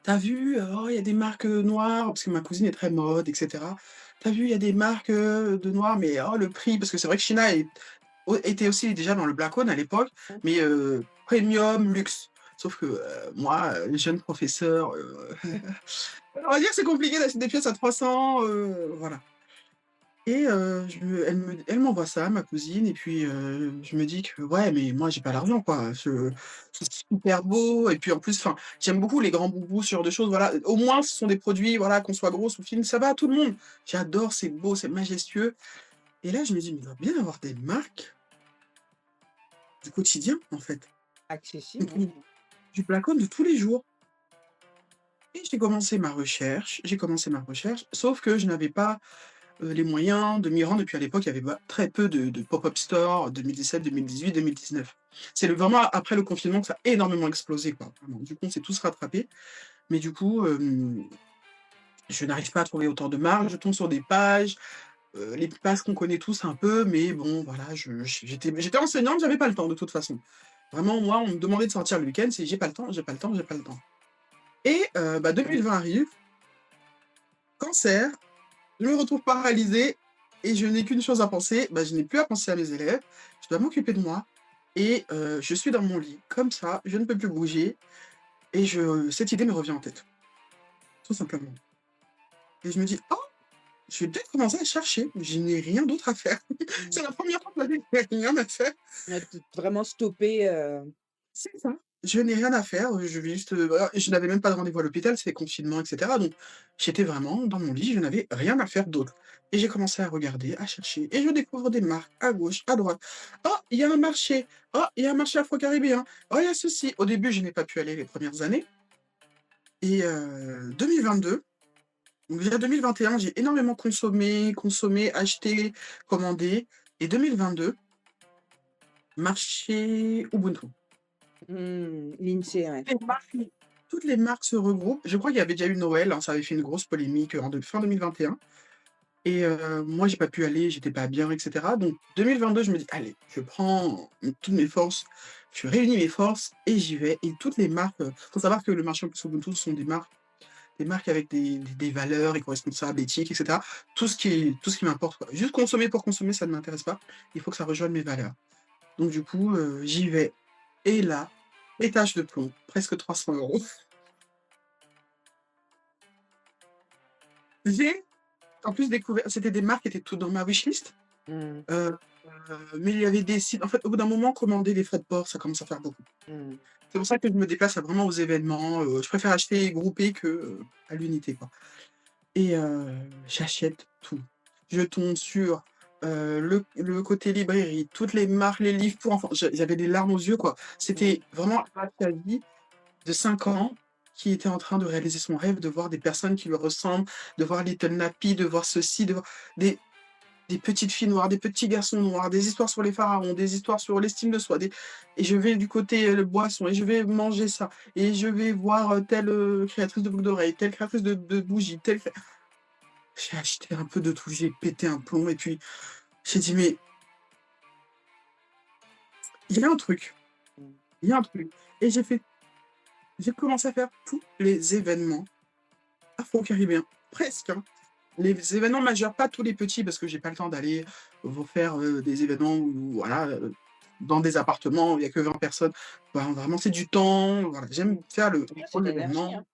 «Tu vu, oh il y a des marques, noires» parce que ma cousine est très mode et cetera. «Tu vu, il y a des marques, de noirs, mais oh le prix» parce que c'est vrai que Shina était aussi déjà dans le Black Owned à l'époque, Mmh. mais premium, luxe. Sauf que, moi, jeune professeur, on va dire que c'est compliqué d'acheter des pièces à 300, voilà. Et elle m'envoie ça, ma cousine et puis, je me dis que: «Ouais, mais moi j'ai pas l'argent quoi, c'est super beau» et puis en plus, enfin, j'aime beaucoup les grands boubous, ce genre de choses, voilà. Au moins ce sont des produits, voilà, qu'on soit grosse ou fine, ça va à tout le monde. J'adore, c'est beau, c'est majestueux et là je me dis: «Mais il doit bien avoir des marques du quotidien en fait». Accessible, Donc oui. du Placard de tous les jours et j'ai commencé ma recherche, sauf que je n'avais pas, les moyens de m'y rendre et puis à l'époque, il y avait très peu de pop-up store 2017, 2018, 2019. C'est vraiment après le confinement que ça a énormément explosé, quoi, vraiment. Du coup, on s'est tous rattrapés, mais du coup, je n'arrive pas à trouver autant de marques. Je tombe sur des pages, les pages qu'on connaît tous un peu, mais bon, voilà, j'étais enseignante, j'avais pas le temps de toute façon. Vraiment, moi, on me demandait de sortir le week-end, c'est: «J'ai pas le temps, j'ai pas le temps, j'ai pas le temps» et 2020 arrive, cancer. Je me retrouve paralysée et je n'ai qu'une chose à penser, bah, je n'ai plus à penser à mes élèves, je dois m'occuper de moi et je suis dans mon lit comme ça, je ne peux plus bouger et cette idée me revient en tête, tout simplement et je me dis: «Oh, je vais peut-être commencer à chercher, je n'ai rien d'autre à faire». Mmh. C'est la première fois de ma vie que j'ai rien à faire. Ouais, t vraiment stopper, C'est ça. Je n'ai rien à faire, je vais juste, voilà, je n'avais même pas de rendez-vous à l'hôpital, c'était confinement et cetera, donc j'étais vraiment dans mon lit, je n'avais rien à faire d'autre et j'ai commencé à regarder, à chercher et je découvre des marques à gauche, à droite. «Oh, il y a un marché! Oh, il y a un marché afro-caribéen! Oh, il y a ceci!» Au début, je n'ai pas pu aller les premières années et 2022, donc déjà 2021, j'ai énormément consommé, acheté, commandé et 2022, marché Ubuntu. l'INSEE, ouais. Les marques toutes les marques se regroupent. Je crois qu'il y avait déjà eu Noël, hein, ça avait fait une grosse polémique, en fin 2021 et moi j'ai pas pu aller, j'étais pas bien et cetera. Donc 2022, je me dis: «Allez, je prends toutes mes forces, je réunis mes forces et j'y vais et toutes les marques, faut savoir que le marché Ubuntu sont des marques avec des valeurs éco-responsables, éthiques et cetera. Tout ce qui m'importe, quoi. Juste consommer pour consommer, ça ne m'intéresse pas. Il faut que ça rejoigne mes valeurs. Donc du coup, j'y vais et là, étage de plomb, presque 300 €. J'ai en plus découvert c'était des marques qui étaient toutes dans ma wishlist, Mmh. heu mais il y avait des sites en fait, au bout d'un moment, commander les frais de port, ça commence à faire beaucoup. Mmh. C'est pour ça que je me déplace à vraiment aux événements, je préfère acheter groupé que, à l'unité, quoi et j'achète tout. Je tombe sur, le côté librairie, toutes les marques, les livres pour enfants. J'avais des larmes aux yeux, quoi. Mmh. C'était vraiment un vie de 5 ans qui était en train de réaliser son rêve, de voir des personnes qui lui ressemblent, de voir Little Nappy, de voir ceci, de voir des des petites filles noires, des petits garçons noirs, des histoires sur les pharaons, des histoires sur l'estime de soi, des et je vais du côté, boisson et je vais manger ça et je vais voir, telle, créatrice de boucles d'oreilles, telle créatrice de bougies, telle cré j'ai acheté un peu de tout, j'ai pété un plomb et puis j'ai dit: «Mais il y a un truc, Mmh. il y a un truc» et j'ai commencé à faire tous les événements afro-caribéens, presque, hein. Les événements majeurs, pas tous les petits parce que j'ai pas le temps d'aller vous faire, des événements où voilà, dans des appartements où il y a que 20 personnes. Ben, vraiment, c'est du temps, voilà, j'aime faire le Ouais, c'est gros de l'énergie, événement. hein.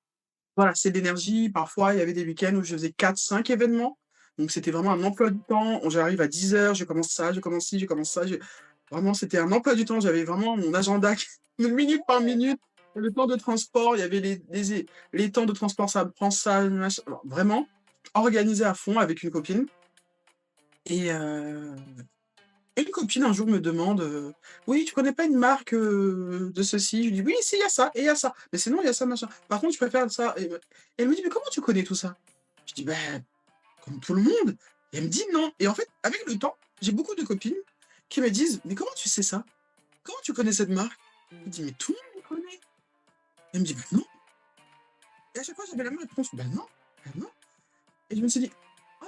Voilà, c'est de l'énergie. Parfois, il y avait des week-ends où je faisais 4, 5 événements. Donc c'était vraiment un emploi du temps. J'arrive à 10 heures, je commence ça, je commence ci, je commence ça, je vraiment, c'était un emploi du temps. J'avais vraiment mon agenda qui minute par Ouais. minute, le temps de transport, il y avait les temps de transport, ça me prend ça, machin, alors vraiment organisé à fond avec une copine et une copine un jour me demande, «Oui, tu connais pas une marque, de ceci?» Je lui dis: «Oui, si, il y a ça et il y a ça, mais sinon il y a ça, machin. Par contre, je préfère ça» et elle me dit: «Mais comment tu connais tout ça?» Je dis: «Ben, comme tout le monde» et elle me dit: «Non» et en fait, avec le temps, j'ai beaucoup de copines qui me disent: «Mais comment tu sais ça? Comment tu connais cette marque?» Je Mmh. dis: «Mais tout le monde la connaît». Elle me dit: «Bah non» et à chaque fois j'avais la même réponse: «Bah non, bah non» et je me suis dit: «Ah,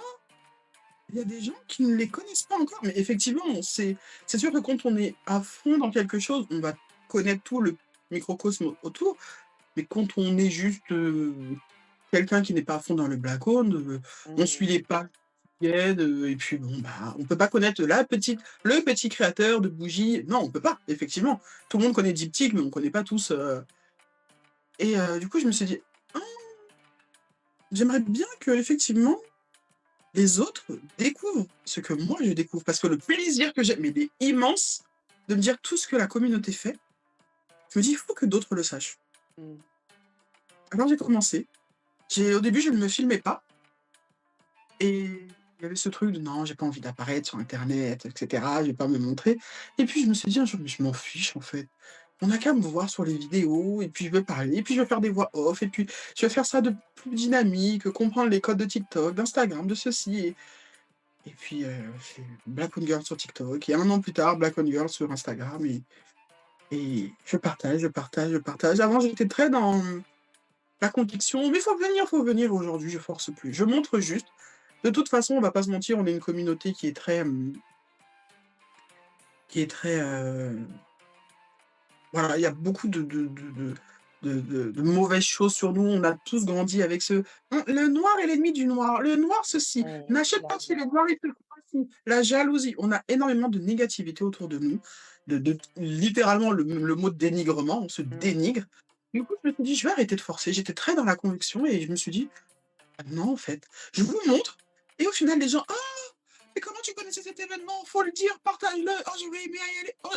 il y a des gens qui ne les connaissent pas encore». Mais effectivement, c'est sûr que quand on est à fond dans quelque chose, on va connaître tout le microcosme autour, mais quand on est juste, quelqu'un qui n'est pas à fond dans le black owned, on suit Mmh. les pas quotidiennes, et puis bon, bah, on peut pas connaître le petit créateur de bougies. Non, on peut pas, effectivement. Tout le monde connaît Diptyque, mais on connaît pas tous, et du coup, je me suis dit: «Ah, j'aimerais bien qu'effectivement les autres découvrent ce que moi je découvre». Parce que le plaisir que j'ai, mais il est immense de me dire tout ce que la communauté fait. Je me dis: «Il faut que d'autres le sachent». Mmh. Alors j'ai commencé. Au début, je ne me filmais pas. Et il y avait ce truc de: «Non, j'ai pas envie d'apparaître sur internet et cetera, je vais pas me montrer» et puis je me suis dit un jour: «Mais je m'en fiche en fait. On a qu'à me voir sur les vidéos et puis je vais parler et puis je vais faire des voix off et puis je vais faire ça de plus dynamique, comprendre les codes de TikTok, d'Instagram, de ceci» et puis, j'ai Black One Girl sur TikTok et 1 an plus tard, Black One Girl sur Instagram et je partage, je partage, je partage. Avant, j'étais très dans la conviction: «Mais faut venir, faut venir». Aujourd'hui, je force plus. Je montre juste. De toute façon, on va pas se mentir, on est une communauté qui est très, voilà, il y a beaucoup de mauvaises choses sur nous. On a tous grandi avec «Le noir est l'ennemi du noir, le noir ceci, Mmh. n'achète pas chez les noirs, ils te font ci», la jalousie. On a énormément de négativité autour de nous, de littéralement le mot dénigrement, on se Mmh. dénigre. Du coup, je me suis dit: «Je vais arrêter de forcer». J'étais très dans la conviction et je me suis dit: «Ah non, en fait, je vous montre» et au final les gens: «Ah! Mais comment tu connaissais cet événement? Faut le dire, partage-le. Oh, j'aurais aimé y aller. Oh».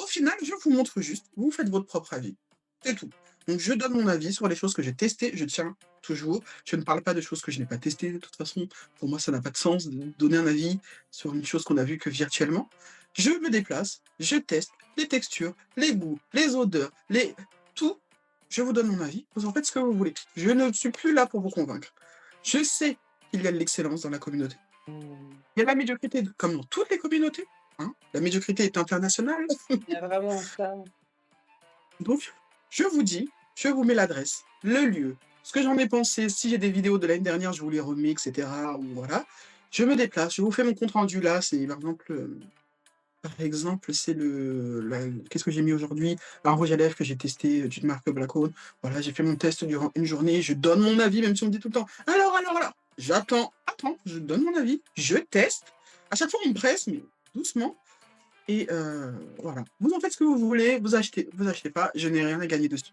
Au final, je vous montre juste, vous faites votre propre avis. C'est tout. Donc je donne mon avis sur les choses que j'ai testées, je tiens toujours. Je ne parle pas de choses que je n'ai pas testées de toute façon. Pour moi, ça n'a pas de sens de donner un avis sur une chose qu'on a vue que virtuellement. Je me déplace, je teste les textures, les goûts, les odeurs, tout. Je vous donne mon avis, vous en faites ce que vous voulez. Je ne suis plus là pour vous convaincre. Je sais qu'il y a de l'excellence dans la communauté. Mmh. Il y a de la médiocrité, comme dans toutes les communautés, hein. La médiocrité est internationale. Il y a vraiment ça. Donc, je vous dis, je vous mets l'adresse, le lieu, ce que j'en ai pensé. Si j'ai des vidéos de l'année dernière, je vous les remets, et cetera, ou voilà. Je me déplace, je vous fais mon compte rendu là, c'est par exemple, Par exemple, c'est qu'est-ce que j'ai mis aujourd'hui? Un rouge à lèvres que j'ai testé, d'une marque Blackone. Voilà, j'ai fait mon test durant une journée, je donne mon avis, même si on me dit tout le temps: alors?» J'attends, attends, je donne mon avis, je teste. À chaque fois, on me presse, mais doucement et voilà. Vous en faites ce que vous voulez, vous achetez pas, je n'ai rien à gagner dessus.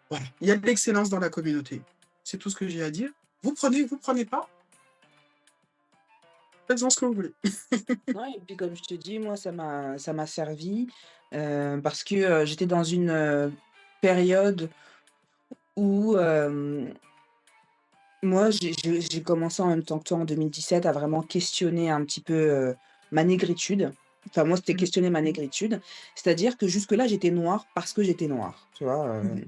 Voilà, il y a de l'excellence dans la communauté. C'est tout ce que j'ai à dire. Vous prenez pas, faites-en ce que vous voulez. Non et puis comme je te dis, moi ça m'a servi, parce que, j'étais dans une, période où, moi j'ai commencé en même temps que toi en 2017 à vraiment questionner un petit peu, ma négritude. Enfin moi, c'était Mmh. questionner ma négritude. C'est-à-dire que jusque-là, j'étais noire parce que j'étais noire, tu vois? Mmh.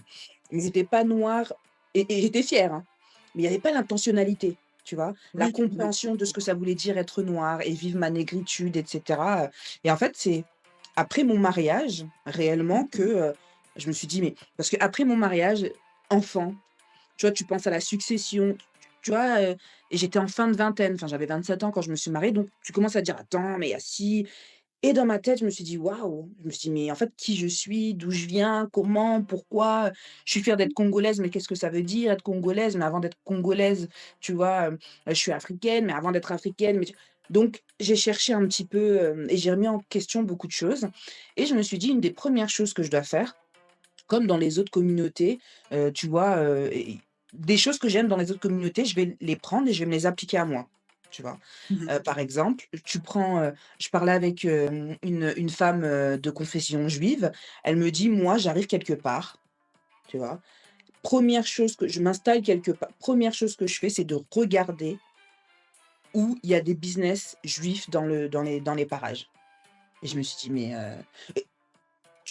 Mais j'étais pas noire et j'étais fière, hein, mais il y avait pas l'intentionnalité, tu vois? La Oui, oui. compréhension de ce que ça voulait dire être noire et vivre ma négritude et cetera, et en fait, c'est après mon mariage, réellement que, je me suis dit: «Mais» parce qu'après mon mariage, enfant, tu vois, tu penses à la succession, tu vois, et j'étais en fin de vingtaine, enfin, j'avais 27 ans quand je me suis mariée, donc tu commences à te dire: «Attends, mais il y a ci» et dans ma tête, je me suis dit: «Waouh!» Je me suis dit: «Mais en fait, qui je suis? D'où je viens? Comment? Pourquoi? Je suis fière d'être congolaise, mais qu'est-ce que ça veut dire être congolaise? Mais avant d'être congolaise, tu vois, je suis africaine, mais avant d'être africaine, mais tu» donc j'ai cherché un petit peu, et j'ai remis en question beaucoup de choses et je me suis dit: «Une des premières choses que je dois faire, comme dans les autres communautés, tu vois, et des choses que j'aime dans les autres communautés, je vais les prendre et je vais me les appliquer à moi, tu vois? Mmh. Par exemple, tu prends, je parlais avec, une femme, de confession juive, elle me dit: «Moi, j'arrive quelque part», tu vois? Première chose que je m'installe quelque part, première chose que je fais, c'est de regarder où il y a des business juifs dans les parages et je me suis dit: «Mais» et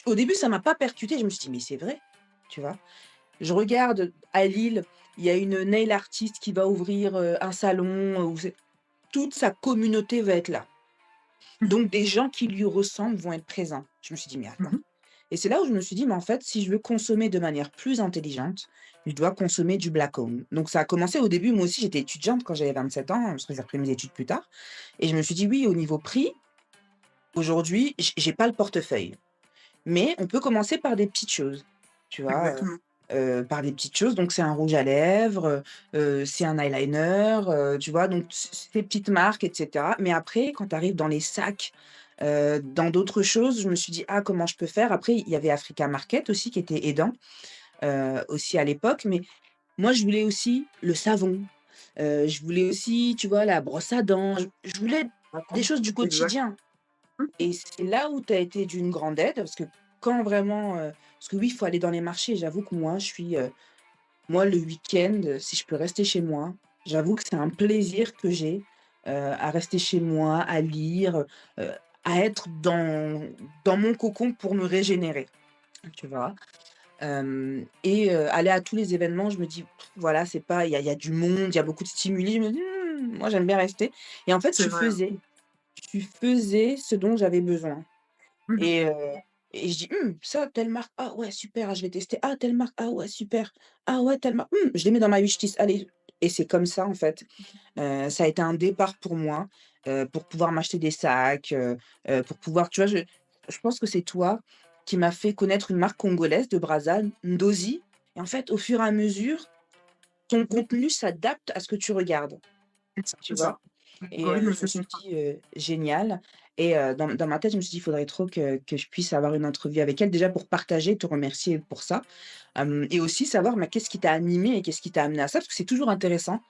au début, ça m'a pas percuté. Je me suis dit: «Mais c'est vrai», tu vois? Je regarde à Lille, il y a une nail artist qui va ouvrir, un salon, où c'est toute sa communauté va être là. Mmh. Donc des gens qui lui ressemblent vont être présents. Je me suis dit: «Mais Mmh attends» mh. et c'est là où je me suis dit: «Mais en fait, si je veux consommer de manière plus intelligente, je dois consommer du black owned». Donc ça a commencé au début, moi aussi j'étais étudiante quand j'avais 27 ans, parce que j'ai repris mes études plus tard et je me suis dit: «Oui, au niveau prix, aujourd'hui, j'ai pas le portefeuille, mais on peut commencer par des petites choses». Tu vois? Exactement. Par des petites choses, donc c'est un rouge à lèvres, c'est un eyeliner, tu vois? Donc ces petites marques et cetera. Mais après, quand tu arrives dans les sacs, dans d'autres choses, je me suis dit: «Ah, comment je peux faire?» Après, il y avait Africa Market aussi qui était aidant, aussi à l'époque. Mais moi, je voulais aussi le savon, je voulais aussi, tu vois, la brosse à dents. Je voulais des choses du Exact. quotidien. Mmh. Et c'est là où tu as été d'une grande aide parce que quand vraiment, parce que oui, il faut aller dans les marchés. J'avoue que moi, je suis, moi, le week-end, si je peux rester chez moi, j'avoue que c'est un plaisir que j'ai, à rester chez moi, à lire, à être dans mon cocon pour me régénérer, tu vois? Et aller à tous les événements, je me dis: «Pff, voilà, c'est pas il y a du monde, il y a beaucoup de stimuli». Je me dis: moi, j'aime bien rester» et en fait, C'est vrai, hein. je faisais ce dont j'avais besoin. Mmh mh. Et et je dis: ça, telle marque, ah ouais super, ah je vais tester. Ah telle marque, ah ouais super. Ah ouais telle marque, je les mets dans ma wishlist, allez» et c'est comme ça en fait. Ça a été un départ pour moi, pour pouvoir m'acheter des sacs, pour pouvoir tu vois, je pense que c'est toi qui m'as fait connaître une marque congolaise de Brazza, Ndozi et en fait, au fur et à mesure, ton Mmh. contenu s'adapte à ce que tu regardes, tu C'est ça. vois? Et L'algorithme je fait me son suis travail. dit, «Génial» et dans ma tête, je me suis dit: «Il faudrait trop que je puisse avoir une entrevue avec elle», déjà pour partager, te remercier pour ça, et aussi savoir, mais qu'est-ce qui t'a animé et qu'est-ce qui t'a amené à ça? Parce que c'est toujours intéressant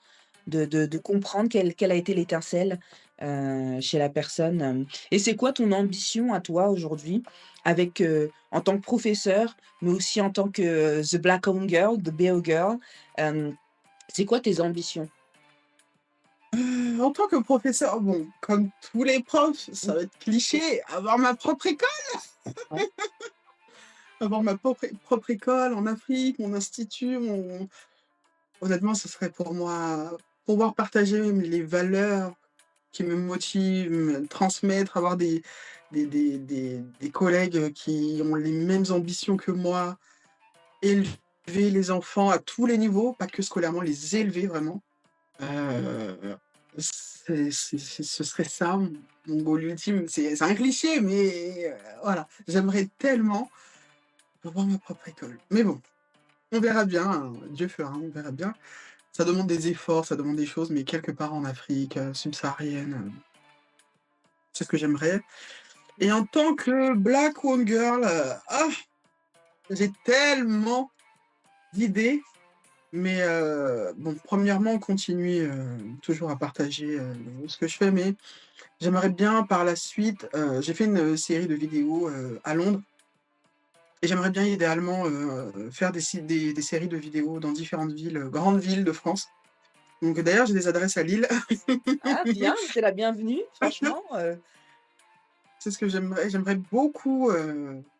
de comprendre quelle a été l'étincelle, chez la personne, et c'est quoi ton ambition à toi aujourd'hui avec, en tant que professeur, mais aussi en tant que, the black owned girl, the BO girl, c'est quoi tes ambitions? En tant que professeur, bon, comme tous les profs, ça Mmh, va être cliché, avoir ma propre école, ouais. avoir ma propre école en Afrique, mon institut, mon honnêtement, ce serait pour moi pouvoir partager les valeurs qui me motivent, me transmettre, avoir des collègues qui ont les mêmes ambitions que moi, élever les enfants à tous les niveaux, pas que scolairement, les élever vraiment. Heu, ce serait ça. mon goal ultime, c'est un cliché, mais voilà, j'aimerais tellement avoir ma propre école. Mais bon, on verra bien, hein, Dieu fera, on verra bien. Ça demande des efforts, ça demande des choses, mais quelque part en Afrique, subsaharienne, c'est ce que j'aimerais. Et en tant que black woman girl, j'ai tellement d'idées, mais bon, premièrement, continuer, toujours à partager, ce que je fais, mais j'aimerais bien par la suite, j'ai fait une série de vidéos, à Londres et j'aimerais bien idéalement, faire des séries de vidéos dans différentes villes, grandes villes de France. Donc d'ailleurs, j'ai des adresses à Lille. Ah bien, c'est la bienvenue, franchement, C'est ce que j'aimerais. J'aimerais beaucoup,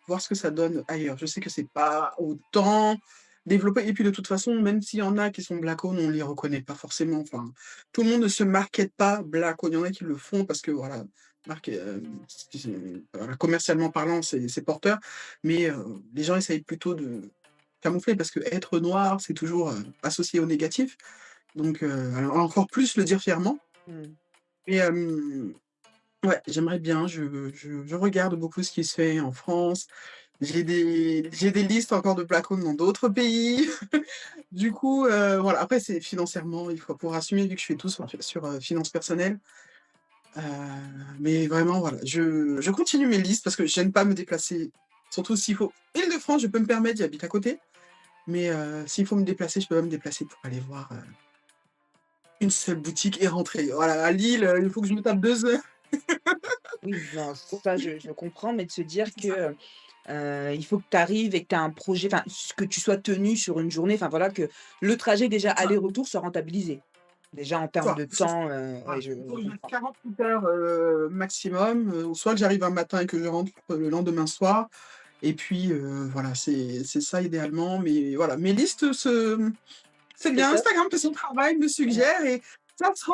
voir ce que ça donne ailleurs. Je sais que c'est pas autant développé et puis de toute façon, même s'il y en a qui sont black-owned, on les reconnaît pas forcément. Enfin, tout le monde ne se market pas black-owned. Il y en a qui le font parce que voilà, marque, voilà, commercialement parlant, c'est porteur. Mais, les gens essayent plutôt de camoufler parce que être noir, c'est toujours, associé au négatif. Donc, alors encore plus le dire fièrement. mmh, Et ouais, j'aimerais bien, je regarde beaucoup ce qui se fait en France. J'ai des listes encore de plaques dans d'autres pays. Du coup, voilà, après c'est financièrement, il faut pour assumer vu que je fais tout sur, finances personnelles. Heu, mais vraiment voilà, je continue mes listes parce que j'aime pas me déplacer, surtout s'il faut Île-de-France, je peux me permettre, j'habite à côté, mais s'il faut me déplacer, je peux pas me déplacer pour aller voir, une seule boutique et rentrer. Voilà, à Lille, il faut que je me tape 2 heures. oui, non, ça je comprends, mais de se dire C'est ça. que, il faut que tu arrives et que tu as un projet, enfin, que tu sois tenu sur une journée, enfin voilà, que le trajet déjà C'est ça. aller-retour soit rentabilisé. Déjà en termes de C'est ça. temps, ouais, Voilà, je il faut je que je mette comprends. 48 heures, maximum, soit que j'arrive un matin et que je rentre, le lendemain soir et puis, voilà, c'est ça idéalement, mais voilà, mes listes c'est C'est bien, top. Instagram fait son travail, me Ouais. suggère et ça se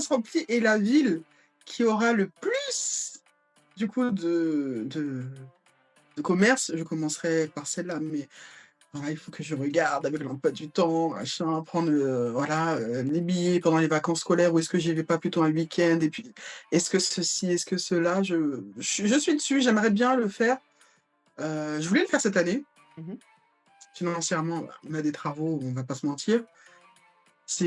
remplit et la ville qui aura le plus, du coup, de commerce, je commencerai par celle-là, mais voilà, il faut que je regarde avec l'emploi du temps, machin, prendre, voilà, les billets pendant les vacances scolaires ou est-ce que j'y vais pas plutôt un week-end et puis est-ce que ceci, est-ce que cela? Je suis dessus, j'aimerais bien le faire. Je voulais le faire cette année. Mmh mh. Financièrement, on a des travaux, on va pas se mentir. Ce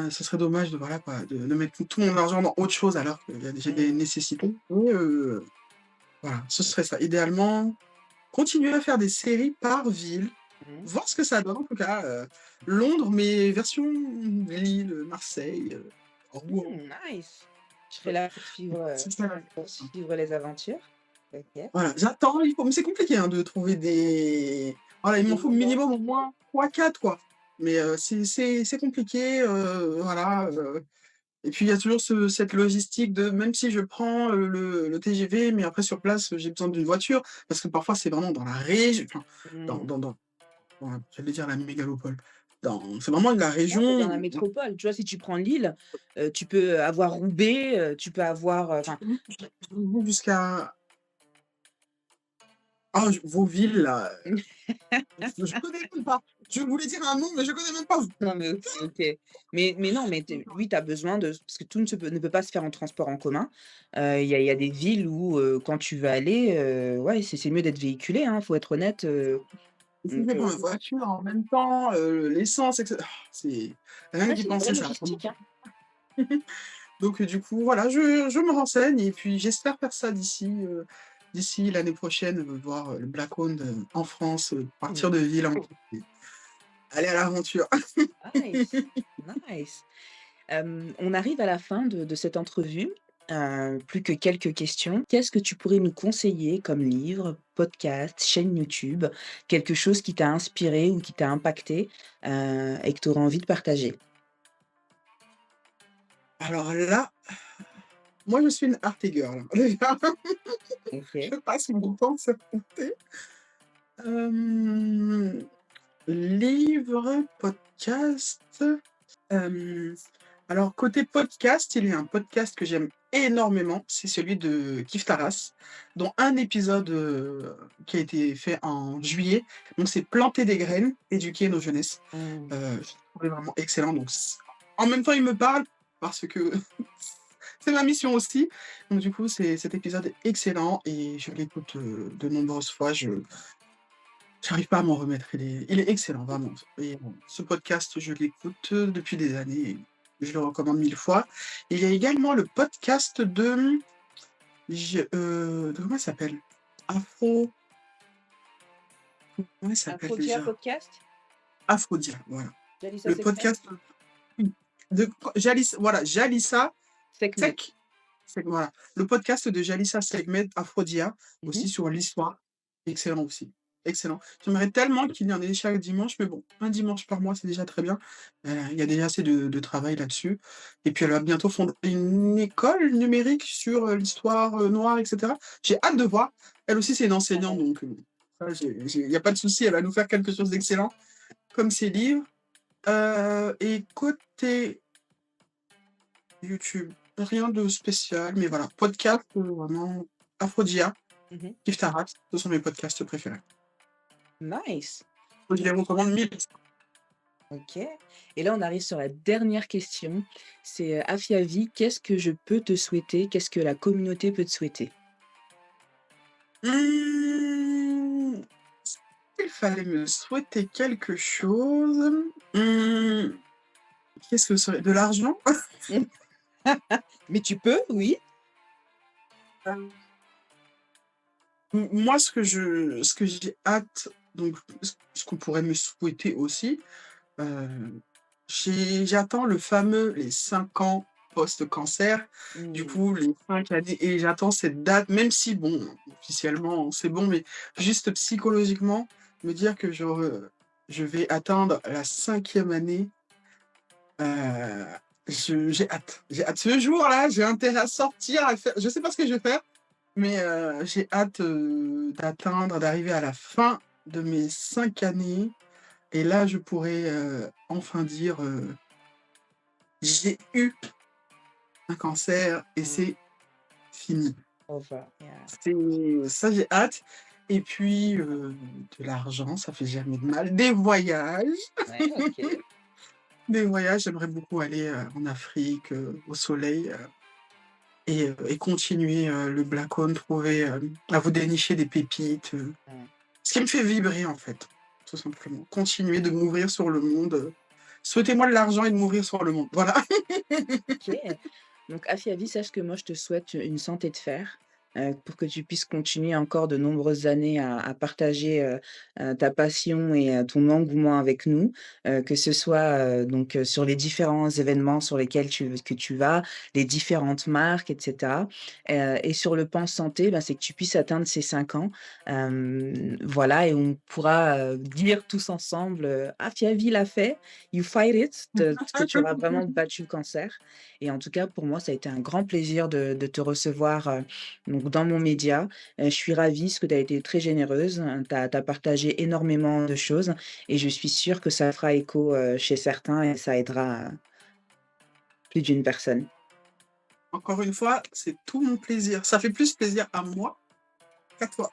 serait dommage de voilà quoi, de mettre tout mon argent dans autre chose alors que j'ai des Mmh. nécessités. Mais, voilà, ce serait ça. Idéalement, continuer à faire des séries par ville. Mmh. Voir ce que ça donne en tout cas, Londres, mais version Lille, Marseille, Rouen. Nice. Je serai là C'est ça. pour suivre les aventures. OK. Voilà, j'attends, il faut mais c'est compliqué, hein, de trouver des voilà, il m'en Des faut logos. minimum au moins 3-4 quoi. Mais, c'est compliqué, voilà, et puis il y a toujours cette logistique de même si je prends, le TGV, mais après sur place, j'ai besoin d'une voiture parce que parfois c'est vraiment dans la région, enfin Mmh. dans j'allais dire la mégalopole, c'est vraiment la Ouais, mais dans région la métropole, tu vois, si tu prends Lille, tu peux avoir Roubaix, tu peux avoir, enfin, jusqu'à vos villes là, je connais même pas. Je voulais dire un nom, mais je connais même pas. non, mais OK, OK. Mais non, mais tu oui, tu as besoin de parce que tout ne peut pas se faire en transport en commun. Il y a des villes où, quand tu veux aller, ouais, c'est mieux d'être véhiculé, hein, faut être honnête, Si donc je prends ma voiture en même temps, l'essence et cetera, c'est rien ouais, qu'y c'est une vraie penser, ça va logistique, hein. donc du coup, voilà, je me renseigne et puis j'espère faire ça d'ici l'année prochaine, voir, le Black Owned, en France, Mmh. partir de ville en et aller à l'aventure. Nice, nice. On arrive à la fin de cette entrevue, plus que quelques questions. Qu'est-ce que tu pourrais nous conseiller comme livre, podcast, chaîne YouTube, quelque chose qui t'a inspiré ou qui t'a impacté, et que tu aurais envie de partager? Alors là, moi je suis une arty girl, OK. je passe mon temps sur mon thé. Hem, livre, podcast, hem, alors côté podcast, il y a un podcast que j'aime énormément, c'est celui de Kif Taras, dont un épisode, qui a été fait en juillet, donc c'est «Planter des graines, éduquer nos jeunesses». Mmh. Je l'ai trouvé vraiment excellent, donc en même temps il me parle parce que c'est ma mission aussi. Donc du coup, cet épisode est excellent et je l'écoute, de nombreuses fois. Je j'arrive pas à m'en remettre. Il est excellent, vraiment et ce podcast, je l'écoute, depuis des années et je le recommande 1000 fois. Il y a également le podcast de comment il s'appelle? Afro comment il s'appelle Afrodia déjà? Podcast? Afrodia, voilà. Jalissa Le Sekhmet? podcast, de Jalissa Sekhmet. Tech. Voilà. Le podcast de Jalissa Segmed Afrodia, Mhm. aussi sur l'histoire. Excellent aussi. Excellent. J'aimerais tellement qu'il y en ait chaque dimanche, mais bon, un dimanche par mois, c'est déjà très bien. Il y a déjà assez de travail là-dessus. Et puis, elle va bientôt fonder une école numérique sur l'histoire noire, etc. J'ai hâte de voir. Elle aussi, c'est une enseignante, donc il n'y a pas de souci, elle va nous faire quelque chose d'excellent, comme ses livres. Et côté YouTube, rien de spécial, mais voilà, podcast, vraiment Aphrodia, Mhm. Kif Taras, ce sont mes podcasts préférés. Nice. Je les recommande 1000. Ok. Et là, on arrive sur la dernière question. C'est Afiavi, qu'est-ce que je peux te souhaiter? Qu'est-ce que la communauté peut te souhaiter? Il fallait me souhaiter quelque chose. Qu'est-ce que ce serait? De l'argent? Mais tu peux, oui. Moi, ce que j'ai hâte, donc ce qu'on pourrait me souhaiter aussi, j'attends les 5 ans post-cancer. Du coup, les 5 années et j'attends cette date, même si bon, officiellement, c'est bon, mais juste psychologiquement, me dire que je vais atteindre la 5e année, heu, j'ai hâte. J'ai hâte. Ce jour-là, j'ai intérêt à sortir, à faire je sais pas ce que je vais faire, mais j'ai hâte, d'arriver à la fin de mes 5 années et là, je pourrais, enfin dire, «J'ai eu un cancer et c'est fini». Over, yeah. C'est ça, j'ai hâte et puis, de l'argent, ça fait jamais de mal. Des voyages, Ouais, ok. j'aimerais beaucoup aller, en Afrique, au soleil, et continuer, le black hole, trouver, à vous dénicher des pépites, Ouais. ce qui me fait vibrer, en fait, tout simplement. Continuer de m'ouvrir sur le monde, souhaitez-moi de l'argent et de m'ouvrir sur le monde, voilà. Ok. Donc, Afiavi, sache que moi, je te souhaite une santé de fer pour que tu puisses continuer encore de nombreuses années à partager ta passion et ton engouement avec nous, que ce soit donc sur les différents événements sur lesquels que tu vas, les différentes marques, etc. Et sur le pan santé, ben, c'est que tu puisses atteindre ces 5 ans. Voilà, et on pourra dire tous ensemble, Afiavi l'a fait, you fight it, que tu auras vraiment battu le cancer. Et en tout cas, pour moi, ça a été un grand plaisir de te recevoir donc dans mon média. Je suis ravie parce que tu as été très généreuse. Tu as partagé énormément de choses et je suis sûre que ça fera écho chez certains et ça aidera plus d'une personne. Encore une fois, c'est tout mon plaisir. Ça fait plus plaisir à moi qu'à toi.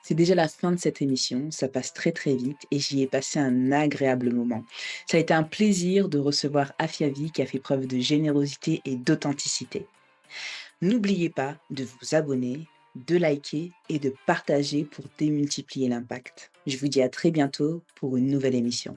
C'est déjà la fin de cette émission, ça passe très très vite et j'y ai passé un agréable moment. Ça a été un plaisir de recevoir Afiavi qui a fait preuve de générosité et d'authenticité. N'oubliez pas de vous abonner, de liker et de partager pour démultiplier l'impact. Je vous dis à très bientôt pour une nouvelle émission.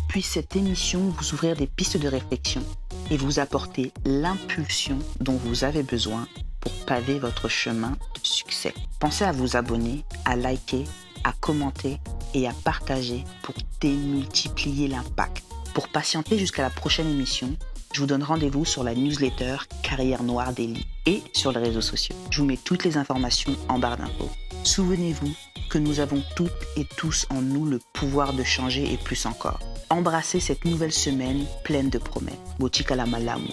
Puisse cette émission vous ouvrir des pistes de réflexion et vous apporter l'impulsion dont vous avez besoin pour paver votre chemin de succès. Pensez à vous abonner, à liker, à commenter et à partager pour démultiplier l'impact. Pour patienter jusqu'à la prochaine émission, je vous donne rendez-vous sur la newsletter Carrière Noire Daily et sur les réseaux sociaux. Je vous mets toutes les informations en barre d'infos. Souvenez-vous que nous avons toutes et tous en nous le pouvoir de changer et plus encore. Embrassez cette nouvelle semaine pleine de promesses. Botika la malamu.